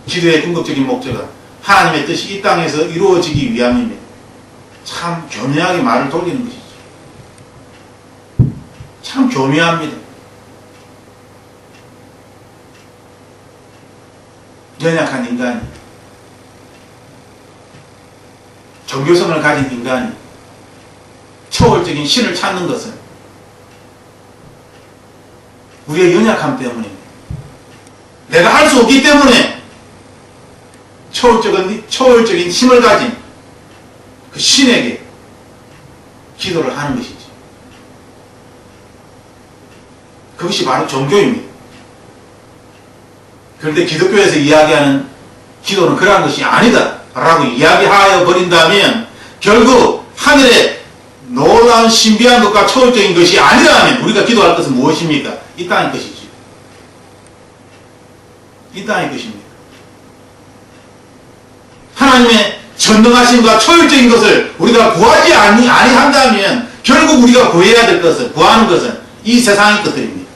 A: 기도의 궁극적인 목적은 하나님의 뜻이 이 땅에서 이루어지기 위함입니다. 참 교묘하게 말을 돌리는 것이죠. 참 교묘합니다. 연약한 인간이, 종교성을 가진 인간이 초월적인 신을 찾는 것은 우리의 연약함 때문입니다. 내가 할 수 없기 때문에 초월적인 힘을 가진 그 신에게 기도를 하는 것이지. 그것이 바로 종교입니다. 그런데 기독교에서 이야기하는 기도는 그러한 것이 아니다 라고 이야기하여 버린다면 결국 하늘의 놀라운 신비한 것과 초월적인 것이 아니라면 우리가 기도할 것은 무엇입니까? 이 땅의 것이지. 이 땅의 것입니다. 하나님의 전능하심과 초월적인 것을 우리가 구하지 아니한다면 결국 우리가 구해야 될 것은, 구하는 것은 이 세상의 것들입니다.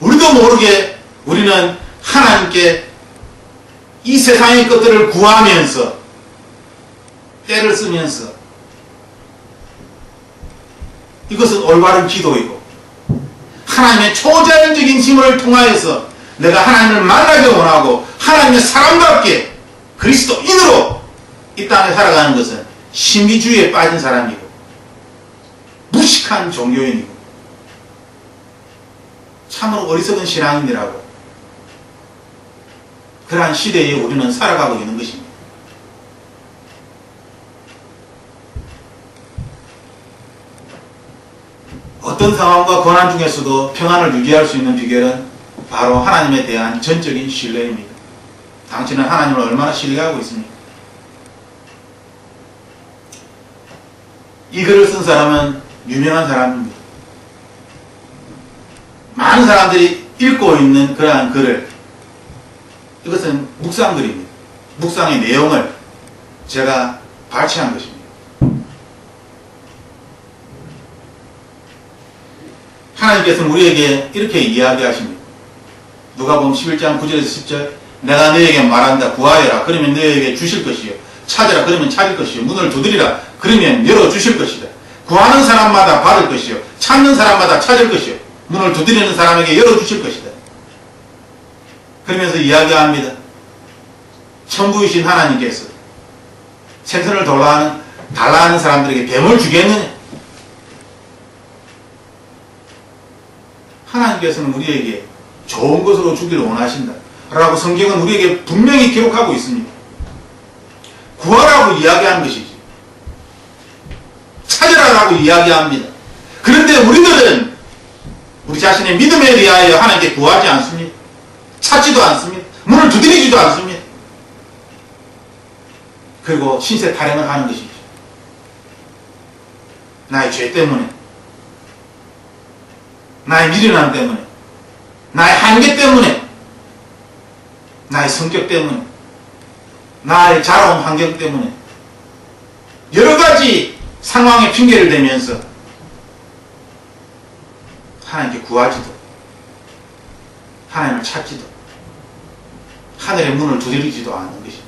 A: 우리도 모르게 우리는 하나님께 이 세상의 것들을 구하면서 때를 쓰면서 이것은 올바른 기도이고 하나님의 초자연적인 힘을 통하여서 내가 하나님을 만나기 원하고 하나님의 사람답게 그리스도인으로 이 땅에 살아가는 것은 신비주의에 빠진 사람이고 무식한 종교인이고 참으로 어리석은 신앙인이라고 그러한 시대에 우리는 살아가고 있는 것입니다. 어떤 상황과 고난 중에서도 평안을 유지할 수 있는 비결은 바로 하나님에 대한 전적인 신뢰입니다. 당신은 하나님을 얼마나 신뢰하고 있습니까? 이 글을 쓴 사람은 유명한 사람입니다. 많은 사람들이 읽고 있는 그러한 글을, 이것은 묵상글입니다. 묵상의 내용을 제가 발췌한 것입니다. 하나님께서는 우리에게 이렇게 이야기하십니다. 누가복음 11장 9절에서 10절, 내가 너에게 말한다. 구하여라. 그러면 너에게 주실 것이요. 찾으라. 그러면 찾을 것이요. 문을 두드리라. 그러면 열어주실 것이다. 구하는 사람마다 받을 것이요. 찾는 사람마다 찾을 것이요. 문을 두드리는 사람에게 열어주실 것이다. 그러면서 이야기합니다. 천부이신 하나님께서 생선을 달라 하는 사람들에게 뱀을 주겠느냐? 하나님께서는 우리에게 좋은 것으로 주기를 원하신다 라고 성경은 우리에게 분명히 기록하고 있습니다. 구하라고 이야기하는 것이지, 찾으라라고 이야기합니다. 그런데 우리들은 우리 자신의 믿음에 의하여 하나님께 구하지 않습니다. 찾지도 않습니다. 문을 두드리지도 않습니다. 그리고 신세 타령을 하는 것이죠. 나의 죄 때문에, 나의 미련함 때문에, 나의 한계 때문에, 나의 성격 때문에, 나의 자라온 환경 때문에 여러 가지 상황에 핑계를 대면서 하나님께 구하지도, 하나님을 찾지도, 하늘의 문을 두드리지도 않는 것입니다.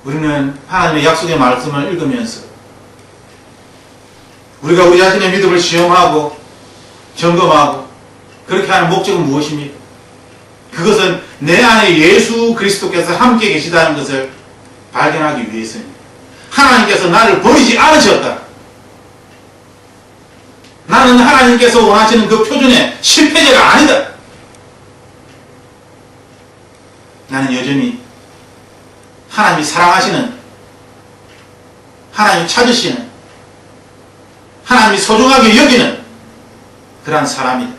A: 우리는 하나님의 약속의 말씀을 읽으면서 우리가 우리 자신의 믿음을 시험하고 점검하고 그렇게 하는 목적은 무엇입니까? 그것은 내 안에 예수 그리스도께서 함께 계시다는 것을 발견하기 위해서입니다. 하나님께서 나를 버리지 않으셨다. 나는 하나님께서 원하시는 그 표준의 실패자가 아니다. 나는 여전히 하나님이 사랑하시는, 하나님이 찾으시는, 하나님이 소중하게 여기는 그러한 사람이다.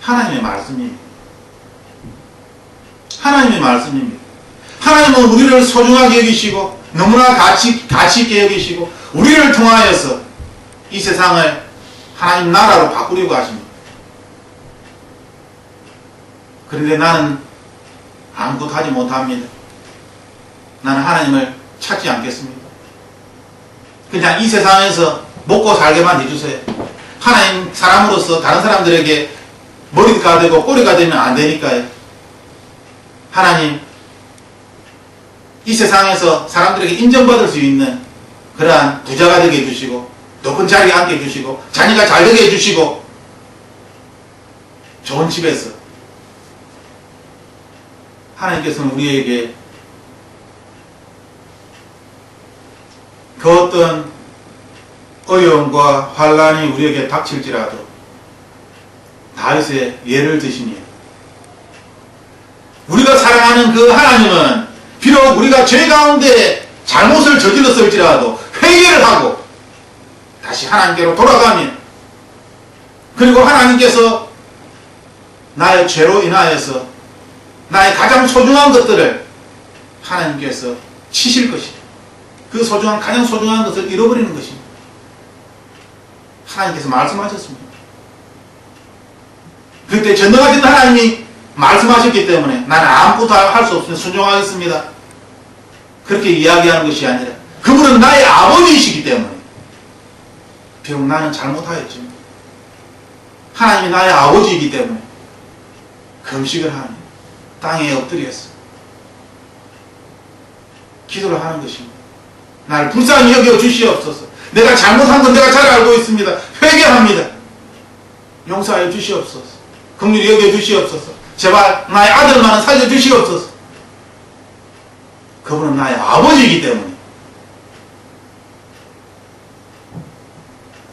A: 하나님의 말씀입니다. 하나님의 말씀입니다. 하나님은 우리를 소중하게 여기시고 너무나 가치 있게 여기시고 우리를 통하여서 이 세상을 하나님 나라로 바꾸려고 하십니다. 그런데 나는 아무것도 하지 못합니다. 나는 하나님을 찾지 않겠습니다. 그냥 이 세상에서 먹고 살게만 해주세요. 하나님 사람으로서 다른 사람들에게 머리가 되고 꼬리가 되면 안 되니까요. 하나님, 이 세상에서 사람들에게 인정받을 수 있는 그러한 부자가 되게 해주시고 높은 자리에 앉게 해주시고 자녀가 잘 되게 해주시고 좋은 집에서 하나님께서는 우리에게 그 어떤 어려움과 환란이 우리에게 닥칠지라도 다윗의 예를 드시니 우리가 사랑하는 그 하나님은 비록 우리가 죄 가운데 잘못을 저질렀을지라도 회개를 하고 다시 하나님께로 돌아가면 그리고 하나님께서 나의 죄로 인하여서 나의 가장 소중한 것들을 하나님께서 치실 것이다. 그 소중한 가장 소중한 것을 잃어버리는 것입니다. 하나님께서 말씀하셨습니다. 그때 전능하신 하나님이 말씀하셨기 때문에 나는 아무것도 할 수 없으면 순종하겠습니다. 그렇게 이야기하는 것이 아니라 그분은 나의 아버지이시기 때문에 비록 나는 잘못하였지만 하나님이 나의 아버지이기 때문에 금식을 하며 땅에 엎드려서 기도를 하는 것입니다. 나를 불쌍히 여겨 주시옵소서. 내가 잘못한 건 내가 잘 알고 있습니다. 회개합니다. 용서하여 주시옵소서. 긍휼히 여겨 주시옵소서. 제발 나의 아들만은 살려 주시옵소서. 그분은 나의 아버지이기 때문에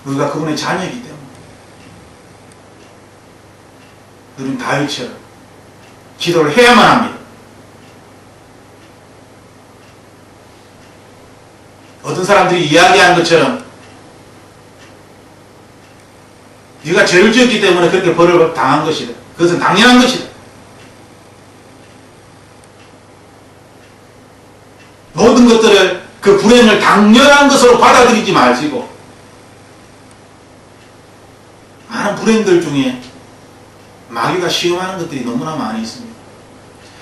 A: 우리가 그분의 자녀이기 때문에 우리는 다윗처럼 기도를 해야만 합니다. 어떤 사람들이 이야기하는 것처럼 네가 죄를 지었기 때문에 그렇게 벌을 당한 것이다. 그것은 당연한 것이다. 모든 것들을 그 불행을 당연한 것으로 받아들이지 마시고 많은 불행들 중에 마귀가 시험하는 것들이 너무나 많이 있습니다.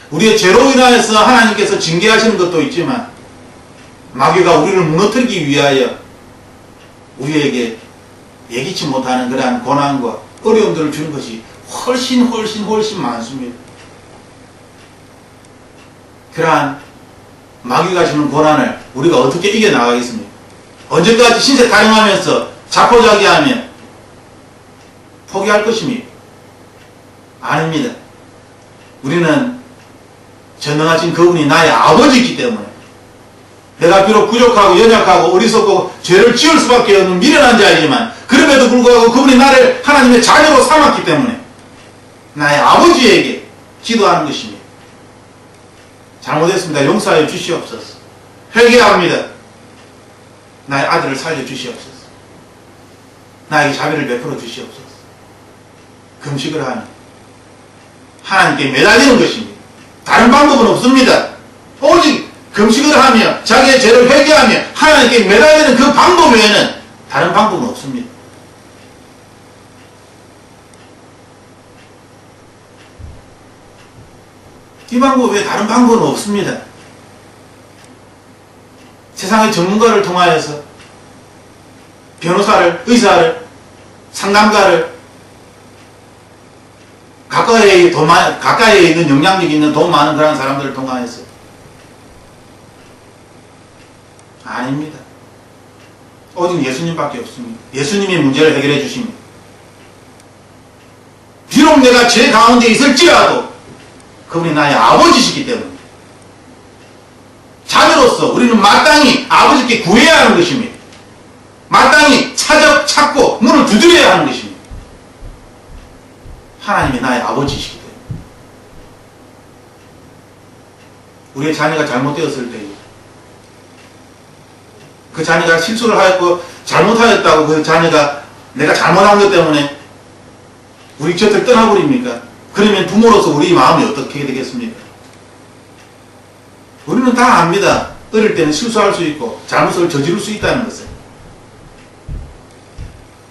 A: 우리의 죄로 인하여서 하나님께서 징계하시는 것도 있지만 마귀가 우리를 무너뜨리기 위하여 우리에게 예기치 못하는 그러한 고난과 어려움들을 주는 것이 훨씬 많습니다. 그러한 마귀가 주는 고난을 우리가 어떻게 이겨나가겠습니까? 언제까지 신세 타령하면서 자포자기하며 포기할 것입니까? 아닙니다. 우리는 전능하신 그분이 나의 아버지이기 때문에 내가 비록 부족하고 연약하고 어리석고 죄를 지을 수밖에 없는 미련한 자이지만 그럼에도 불구하고 그분이 나를 하나님의 자녀로 삼았기 때문에 나의 아버지에게 기도하는 것입니다. 잘못했습니다. 용서하여 주시옵소서. 회개합니다. 나의 아들을 살려 주시옵소서. 나에게 자비를 베풀어 주시옵소서. 금식을 하니 하나님께 매달리는 것입니다. 다른 방법은 없습니다. 오직 금식을 하며 자기의 죄를 회개하며 하나님께 매달리는 그 방법 외에는 다른 방법은 없습니다. 이 방법 외에 다른 방법은 없습니다. 세상의 전문가를 통하여서 변호사를, 의사를, 상담가를, 가까이에 있는 영향력 있는 돈 많은 그런 사람들을 통하여서 아닙니다. 오직 예수님밖에 없습니다. 예수님이 문제를 해결해 주십니다. 비록 내가 죄 가운데 있을지라도 그분이 나의 아버지시기 때문에 자녀로서 우리는 마땅히 아버지께 구해야 하는 것입니다. 마땅히 찾고 문을 두드려야 하는 것입니다. 하나님이 나의 아버지시기 때문에 우리의 자녀가 잘못되었을 때 그 자녀가 실수를 하였고 잘못하였다고 그 자녀가 내가 잘못한 것 때문에 우리 곁을 떠나버립니까? 그러면 부모로서 우리 마음이 어떻게 되겠습니까? 우리는 다 압니다. 어릴 때는 실수할 수 있고 잘못을 저지를 수 있다는 것을.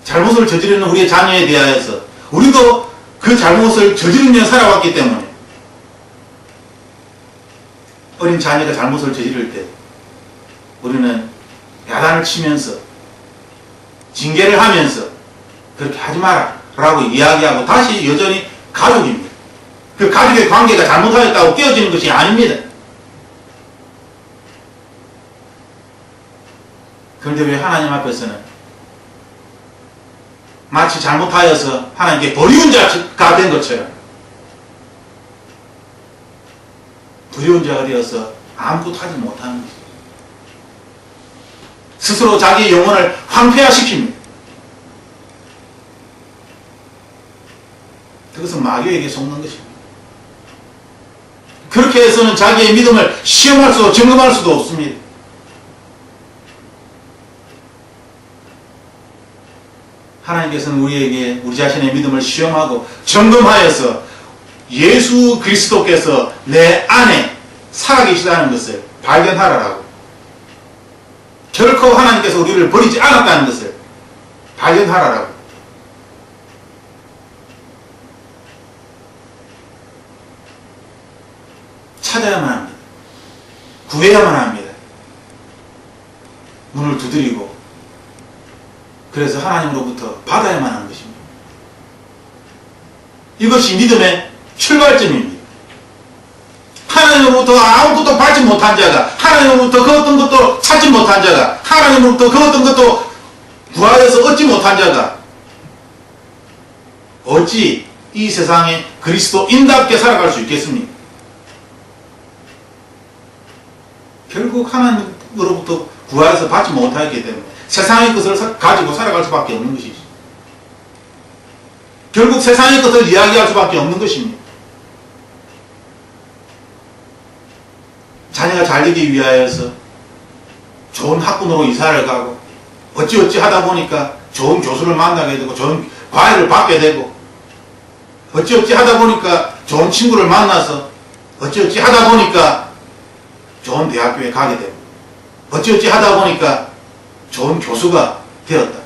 A: 잘못을 저지르는 우리의 자녀에 대하여서 우리도 그 잘못을 저지르며 살아왔기 때문에 어린 자녀가 잘못을 저지를 때 우리는 야단을 치면서 징계를 하면서 그렇게 하지 마라 라고 이야기하고 다시 여전히 가족입니다. 그 가족의 관계가 잘못하였다고 깨어지는 것이 아닙니다. 그런데 왜 하나님 앞에서는 마치 잘못하여서 하나님께 버리운 자가 된 것처럼 두려운 자가 되어서 아무것도 하지 못하는 것입니다. 스스로 자기의 영혼을 황폐화시킵니다. 그것은 마귀에게 속는 것입니다. 그렇게 해서는 자기의 믿음을 시험할 수도 점검할 수도 없습니다. 하나님께서는 우리에게 우리 자신의 믿음을 시험하고 점검하여서 예수 그리스도께서 내 안에 살아계시다는 것을 발견하라고, 결코 하나님께서 우리를 버리지 않았다는 것을 발견하라고, 찾아야만 합니다. 구해야만 합니다. 문을 두드리고 그래서 하나님으로부터 받아야만 하는 것입니다. 이것이 믿음의 출발점입니다. 하나님으로부터 아무것도 받지 못한 자가, 하나님으로부터 그 어떤 것도 찾지 못한 자가, 하나님으로부터 그 어떤 것도 구하여서 얻지 못한 자가 어찌 이 세상에 그리스도인답게 살아갈 수 있겠습니까? 결국 하나님으로부터 구하여서 받지 못하였기 때문에 세상의 것을 가지고 살아갈 수밖에 없는 것이죠. 결국 세상의 것을 이야기할 수밖에 없는 것입니다. 자녀가 잘되기 위하여서 좋은 학군으로 이사를 가고 어찌어찌 하다 보니까 좋은 교수를 만나게 되고 좋은 과외를 받게 되고 어찌어찌 하다 보니까 좋은 친구를 만나서 어찌어찌 하다 보니까 좋은 대학교에 가게 되고 어찌어찌 하다 보니까 좋은 교수가 되었다.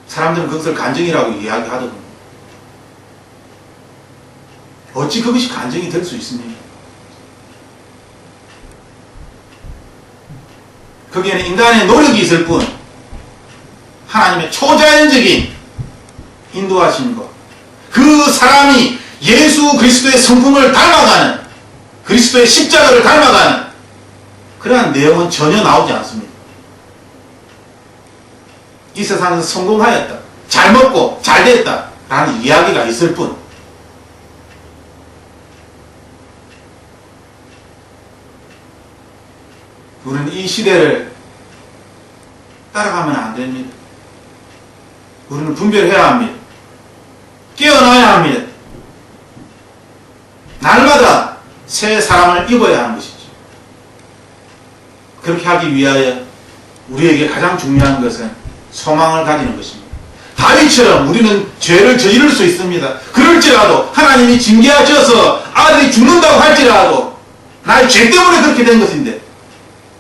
A: 사람들은 그것을 간증이라고 이야기하더군요. 어찌 그것이 간증이 될 수 있습니까? 거기에는 인간의 노력이 있을 뿐 하나님의 초자연적인 인도하신 것, 그 사람이 예수 그리스도의 성품을 닮아가는, 그리스도의 십자가를 닮아가는 그러한 내용은 전혀 나오지 않습니다. 이 세상에서 성공하였다, 잘 먹고 잘 됐다 라는 이야기가 있을 뿐 우리는 이 시대를 따라가면 안 됩니다. 우리는 분별해야 합니다. 깨어나야 합니다. 새 사람을 입어야 하는 것이죠. 그렇게 하기 위하여 우리에게 가장 중요한 것은 소망을 가지는 것입니다. 다윗처럼 우리는 죄를 저지를 수 있습니다. 그럴지라도 하나님이 징계하셔서 아들이 죽는다고 할지라도 나의 죄 때문에 그렇게 된 것인데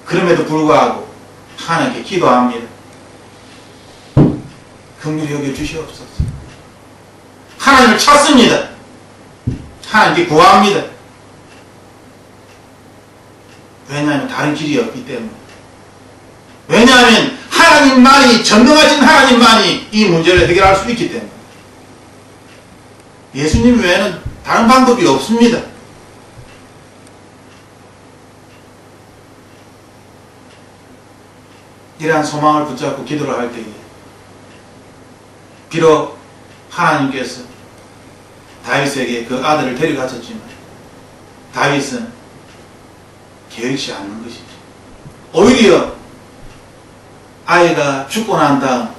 A: 그럼에도 불구하고 하나님께 기도합니다. 긍휼히 여겨 주시옵소서. 하나님을 찾습니다. 하나님께 구합니다. 왜냐하면 다른 길이 없기 때문에. 왜냐하면 하나님만이, 전능하신 하나님만이 이 문제를 해결할 수 있기 때문에. 예수님 외에는 다른 방법이 없습니다. 이러한 소망을 붙잡고 기도를 할 때에 비록 하나님께서 다윗에게 그 아들을 데려가셨지만 다윗은 개의치 않는 것이죠. 오히려 아이가 죽고 난 다음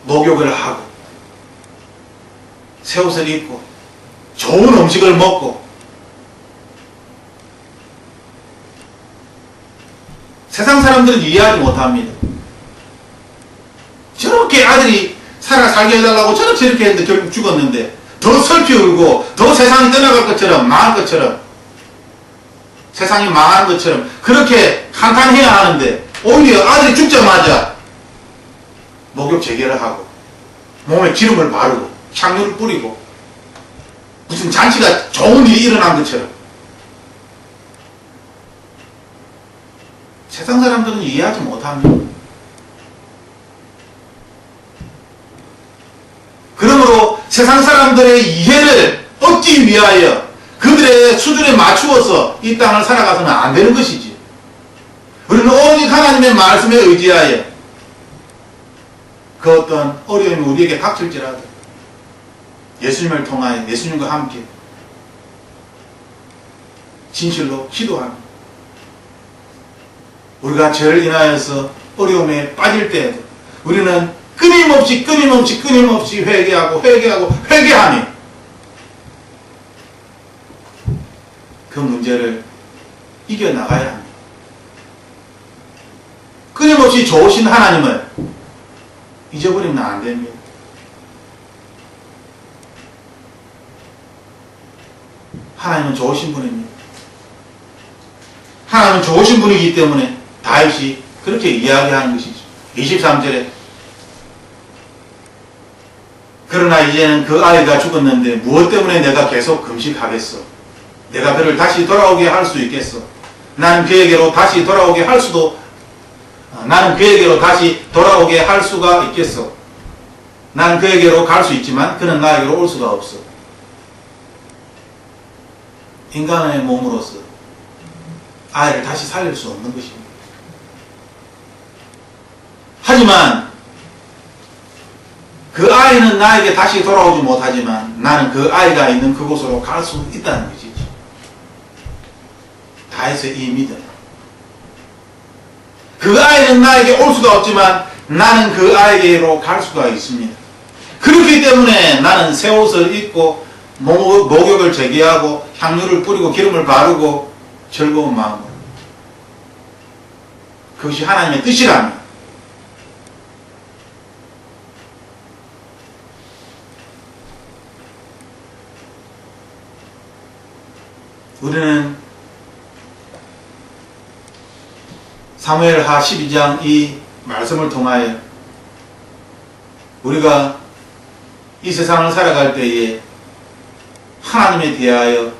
A: 목욕을 하고 새 옷을 입고 좋은 음식을 먹고 세상 사람들은 이해하지 못합니다. 저렇게 아들이 살게 해달라고 저렇게 했는데 결국 죽었는데 더 슬피 울고 더 세상이 떠나갈 것처럼 망할 것처럼 세상이 망하는 것처럼 그렇게 한탄해야 하는데 오히려 아들이 죽자마자 목욕 재개를 하고 몸에 기름을 바르고 향유를 뿌리고 무슨 잔치가 좋은 일이 일어난 것처럼 세상 사람들은 이해하지 못합니다. 그러므로 세상 사람들의 이해를 얻기 위하여 그들의 수준에 맞추어서 이 땅을 살아가서는 안 되는 것이지. 우리는 오직 하나님의 말씀에 의지하여 그 어떤 어려움이 우리에게 닥칠지라도 예수님을 통하여 예수님과 함께 진실로 기도합니다. 우리가 죄를 인하여서 어려움에 빠질 때에도 우리는 끊임없이 회개하며 그 문제를 이겨나가야 합니다. 끊임없이 좋으신 하나님을 잊어버리면 안 됩니다. 하나님은 좋으신 분입니다. 하나님은 좋으신 분이기 때문에 다윗이 그렇게 이야기하는 것이죠. 23절에 그러나 이제는 그 아이가 죽었는데 무엇 때문에 내가 계속 금식하겠어? 내가 그를 다시 돌아오게 할 수 있겠어? 나는 그에게로 다시 돌아오게 할 수가 있겠어? 나는 그에게로 갈 수 있지만 그는 나에게로 올 수가 없어. 인간의 몸으로서 아이를 다시 살릴 수 없는 것입니다. 하지만 그 아이는 나에게 다시 돌아오지 못하지만 나는 그 아이가 있는 그곳으로 갈 수 있다는 것이죠. 다윗의 이 믿음. 그 아이는 나에게 올 수가 없지만 나는 그 아이에게로 갈 수가 있습니다. 그렇기 때문에 나는 새 옷을 입고 목욕을 재개하고 향유를 뿌리고 기름을 바르고 즐거운 마음으로. 그것이 하나님의 뜻이랍니다. 우리는 사무엘하 12장 이 말씀을 통하여 우리가 이 세상을 살아갈 때에 하나님에 대하여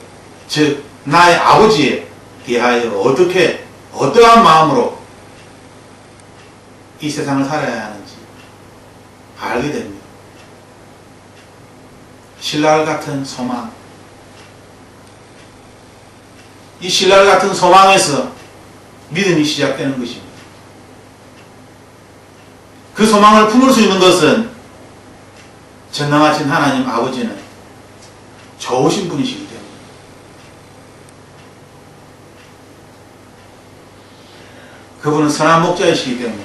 A: 즉 나의 아버지에 대하여 어떠한 마음으로 이 세상을 살아야 하는지 알게 됩니다. 신랄 같은 소망. 이 신랄 같은 소망에서 믿음이 시작되는 것입니다. 그 소망을 품을 수 있는 것은 전능하신 하나님 아버지는 좋으신 분이시기 때문에 그분은 선한 목자이시기 때문에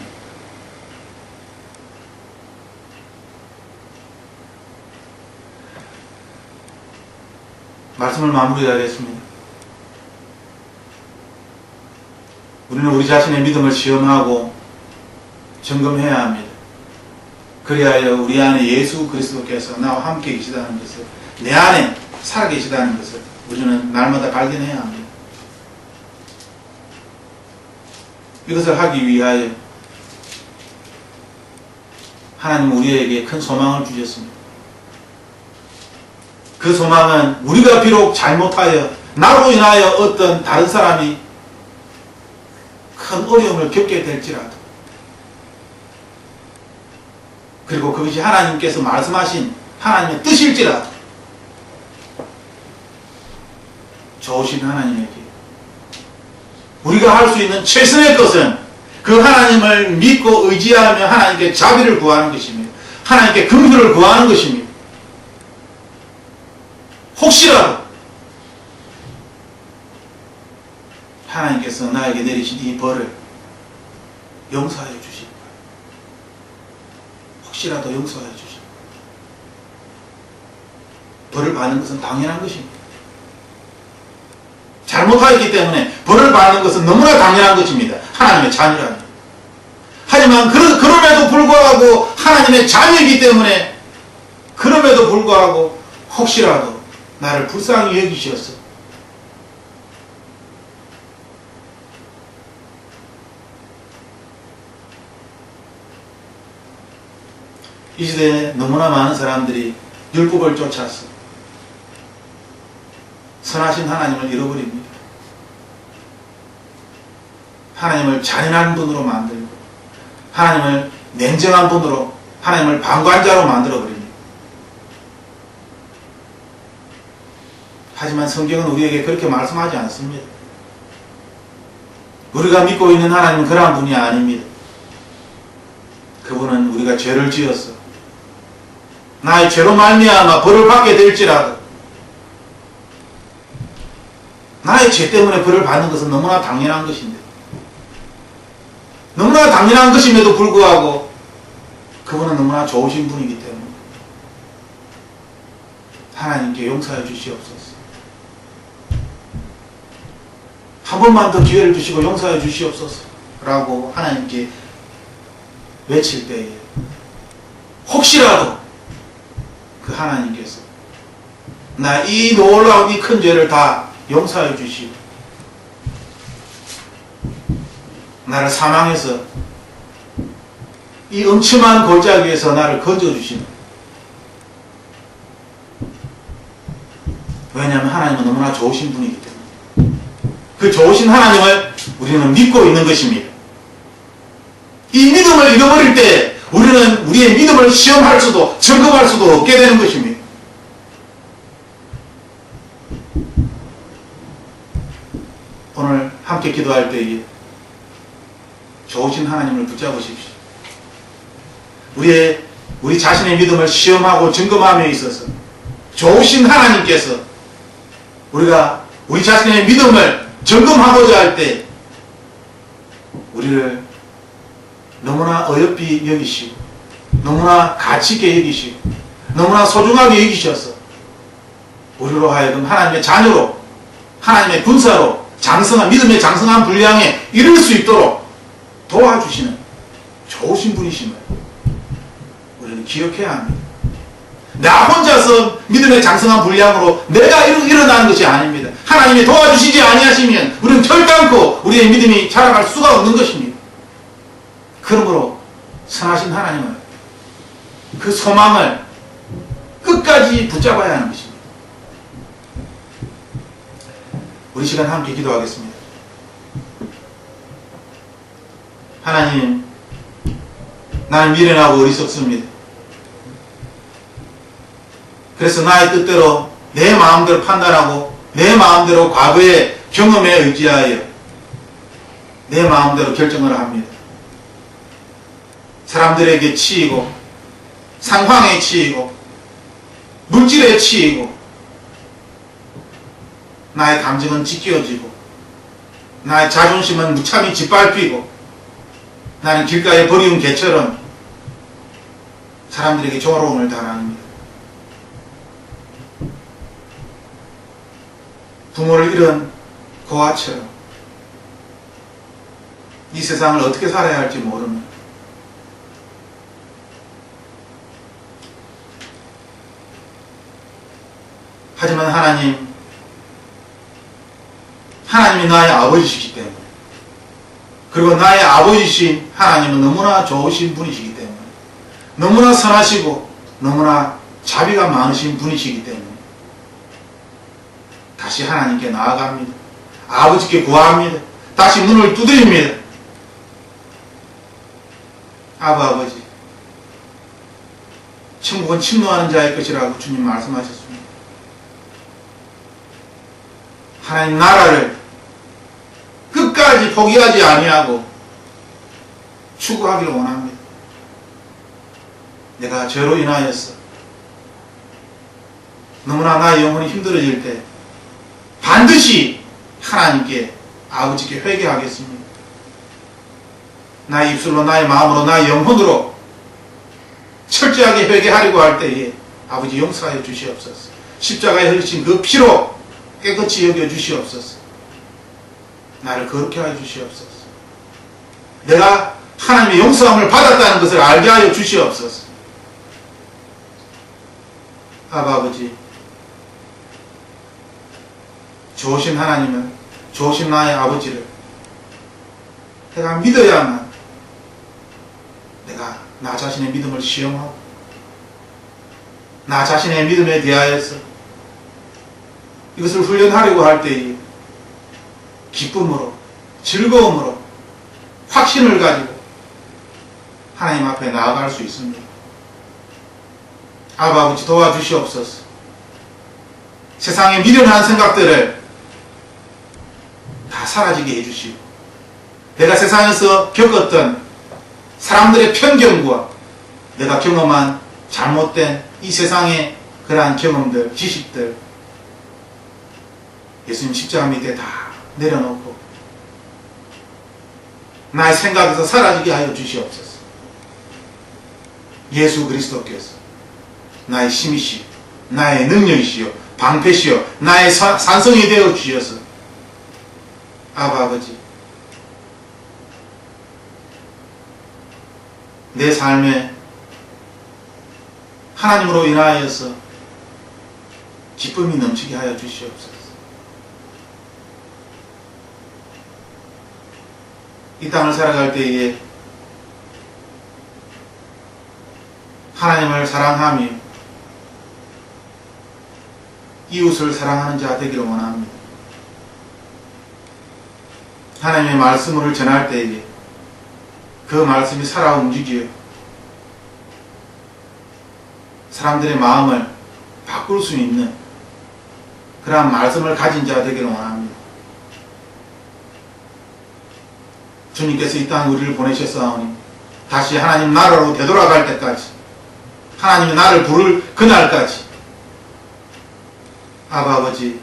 A: 말씀을 마무리하겠습니다. 우리는 우리 자신의 믿음을 시험하고 점검해야 합니다. 그리하여 우리 안에 예수 그리스도께서 나와 함께 계시다는 것을, 내 안에 살아 계시다는 것을 우리는 날마다 발견해야 합니다. 이것을 하기 위하여 하나님은 우리에게 큰 소망을 주셨습니다. 그 소망은 우리가 비록 잘못하여 나로 인하여 어떤 다른 사람이 큰 어려움을 겪게 될지라도, 그리고 그것이 하나님께서 말씀하신 하나님의 뜻일지라도, 좋으신 하나님에게 우리가 할 수 있는 최선의 것은 그 하나님을 믿고 의지하며 하나님께 자비를 구하는 것입니다. 하나님께 긍휼을 구하는 것입니다. 혹시라도 하나님께서 나에게 내리신 이 벌을 용서하여 주실 거예요. 혹시라도 용서하여 주실 거예요. 벌을 받는 것은 당연한 것입니다. 잘못하였기 때문에 벌을 받는 것은 너무나 당연한 것입니다. 하나님의 자녀라니. 하지만 그럼에도 불구하고 하나님의 자녀이기 때문에, 그럼에도 불구하고 혹시라도 나를 불쌍히 여기셔서 이 시대에 너무나 많은 사람들이 율법을 쫓아서 선하신 하나님을 잃어버립니다. 하나님을 잔인한 분으로 만들고, 하나님을 냉정한 분으로, 하나님을 방관자로 만들어버립니다. 하지만 성경은 우리에게 그렇게 말씀하지 않습니다. 우리가 믿고 있는 하나님은 그러한 분이 아닙니다. 그분은 우리가 죄를 지어서 나의 죄로 말미암아 벌을 받게 될지라도, 나의 죄 때문에 벌을 받는 것은 너무나 당연한 것인데, 너무나 당연한 것임에도 불구하고 그분은 너무나 좋으신 분이기 때문에 하나님께 용서해 주시옵소서. 한 번만 더 기회를 주시고 용서해 주시옵소서 라고 하나님께 외칠 때에 혹시라도 그 하나님께서 나 이 놀라운 이 큰 죄를 다 용서해 주시고 나를 사망해서 이 엄침한 골짜기에서 나를 건져주시는, 왜냐하면 하나님은 너무나 좋으신 분이기 때문에 그 좋으신 하나님을 우리는 믿고 있는 것입니다. 이 믿음을 잃어버릴 때 우리는 우리의 믿음을 시험할 수도 점검할 수도 없게 되는 것입니다. 오늘 함께 기도할 때에 좋으신 하나님을 붙잡으십시오. 우리 자신의 믿음을 시험하고 점검함에 있어서 좋으신 하나님께서 우리가 우리 자신의 믿음을 점검하고자 할 때 우리를 너무나 어여삐 여기시고, 너무나 가치있게 여기시고, 너무나 소중하게 여기셔서 우리로 하여금 하나님의 자녀로, 하나님의 군사로 장성한, 믿음의 장성한 분량에 이를 수 있도록 도와주시는 좋으신 분이심을 우리는 기억해야 합니다. 나 혼자서 믿음의 장성한 분량으로 내가 일어나는 것이 아닙니다. 하나님이 도와주시지 아니하시면 우리는 결단코 우리의 믿음이 자라갈 수가 없는 것입니다. 그러므로 선하신 하나님을, 그 소망을 끝까지 붙잡아야 하는 것입니다. 우리 시간 함께 기도하겠습니다. 하나님, 나는 미련하고 어리석습니다. 그래서 나의 뜻대로 내 마음대로 판단하고 내 마음대로 과거의 경험에 의지하여 내 마음대로 결정을 합니다. 사람들에게 치이고 상황에 치이고 물질에 치이고 나의 감정은 찢겨지고 나의 자존심은 무참히 짓밟히고 나는 길가에 버리운 개처럼 사람들에게 조롱을 당합니다. 부모를 잃은 고아처럼 이 세상을 어떻게 살아야 할지 모릅니다. 하지만 하나님이 나의 아버지시기 때문에, 그리고 나의 아버지신 하나님은 너무나 좋으신 분이시기 때문에, 너무나 선하시고 너무나 자비가 많으신 분이시기 때문에 다시 하나님께 나아갑니다. 아버지께 구합니다. 다시 문을 두드립니다. 아버지, 천국은 침노하는 자의 것이라고 주님 말씀하셨습니다. 하나님 나라를 끝까지 포기하지 아니하고 추구하기를 원합니다. 내가 죄로 인하여서 너무나 나의 영혼이 힘들어질 때 반드시 하나님께, 아버지께 회개하겠습니다. 나의 입술로, 나의 마음으로, 나의 영혼으로 철저하게 회개하려고 할 때에 아버지 용서하여 주시옵소서. 십자가에 흘리신 그 피로 깨끗이 여겨 주시옵소서. 나를 거룩해 하여 주시옵소서. 내가 하나님의 용서함을 받았다는 것을 알게 하여 주시옵소서. 아버지, 좋으신 하나님은, 좋으신 나의 아버지를 내가 믿어야만 내가 나 자신의 믿음을 시험하고 나 자신의 믿음에 대하여서 이것을 훈련하려고 할 때에 기쁨으로, 즐거움으로, 확신을 가지고 하나님 앞에 나아갈 수 있습니다. 아버지, 도와주시옵소서. 세상의 미련한 생각들을 다 사라지게 해주시고, 내가 세상에서 겪었던 사람들의 편견과 내가 경험한 잘못된 이 세상의 그러한 경험들, 지식들, 예수님 십자가 밑에 다 내려놓고 나의 생각에서 사라지게 하여 주시옵소서. 예수 그리스도께서 나의 힘이시요, 나의 능력이시요, 방패시요, 나의 산성이 되어 주셔서 아버지, 내 삶에 하나님으로 인하여서 기쁨이 넘치게 하여 주시옵소서. 이 땅을 살아갈 때에 하나님을 사랑하며 이웃을 사랑하는 자 되기를 원합니다. 하나님의 말씀을 전할 때에 그 말씀이 살아 움직여 사람들의 마음을 바꿀 수 있는 그러한 말씀을 가진 자 되기를 원합니다. 주님께서 이 땅에 우리를 보내셨사오니 다시 하나님 나라로 되돌아갈 때까지, 하나님이 나를 부를 그날까지 아버지,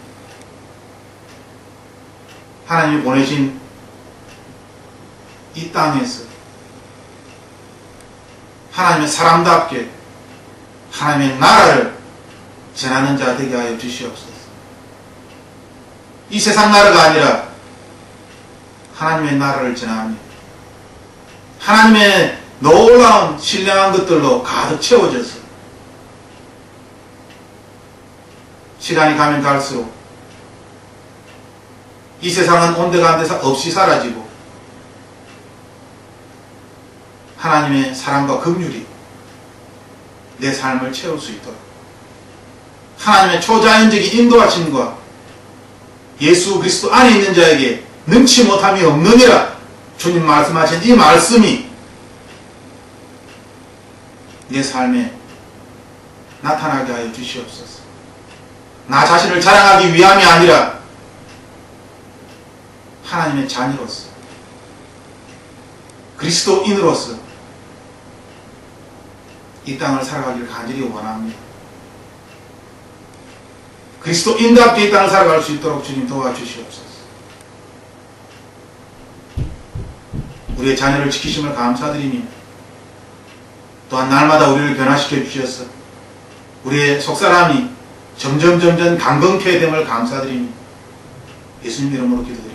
A: 하나님이 보내신 이 땅에서 하나님의 사람답게 하나님의 나라를 전하는 자 되게 하여 주시옵소서. 이 세상 나라가 아니라 하나님의 나라를 전합니다. 하나님의 놀라운 신령한 것들로 가득 채워져서 시간이 가면 갈수록 이 세상은 온데간데 없이 사라지고 하나님의 사랑과 긍휼이 내 삶을 채울 수 있도록 하나님의 초자연적인 인도하심과 예수 그리스도 안에 있는 자에게 능치 못함이 없느니라 주님 말씀하신 이 말씀이 내 삶에 나타나게 하여 주시옵소서. 나 자신을 자랑하기 위함이 아니라 하나님의 자녀로서, 그리스도인으로서 이 땅을 살아가기를 간절히 원합니다. 그리스도인답게 이 땅을 살아갈 수 있도록 주님 도와주시옵소서. 우리의 자녀를 지키심을 감사드리며 또한 날마다 우리를 변화시켜 주셔서 우리의 속사람이 점점 강건케 됨을 감사드리며 예수님 이름으로 기도드립니다.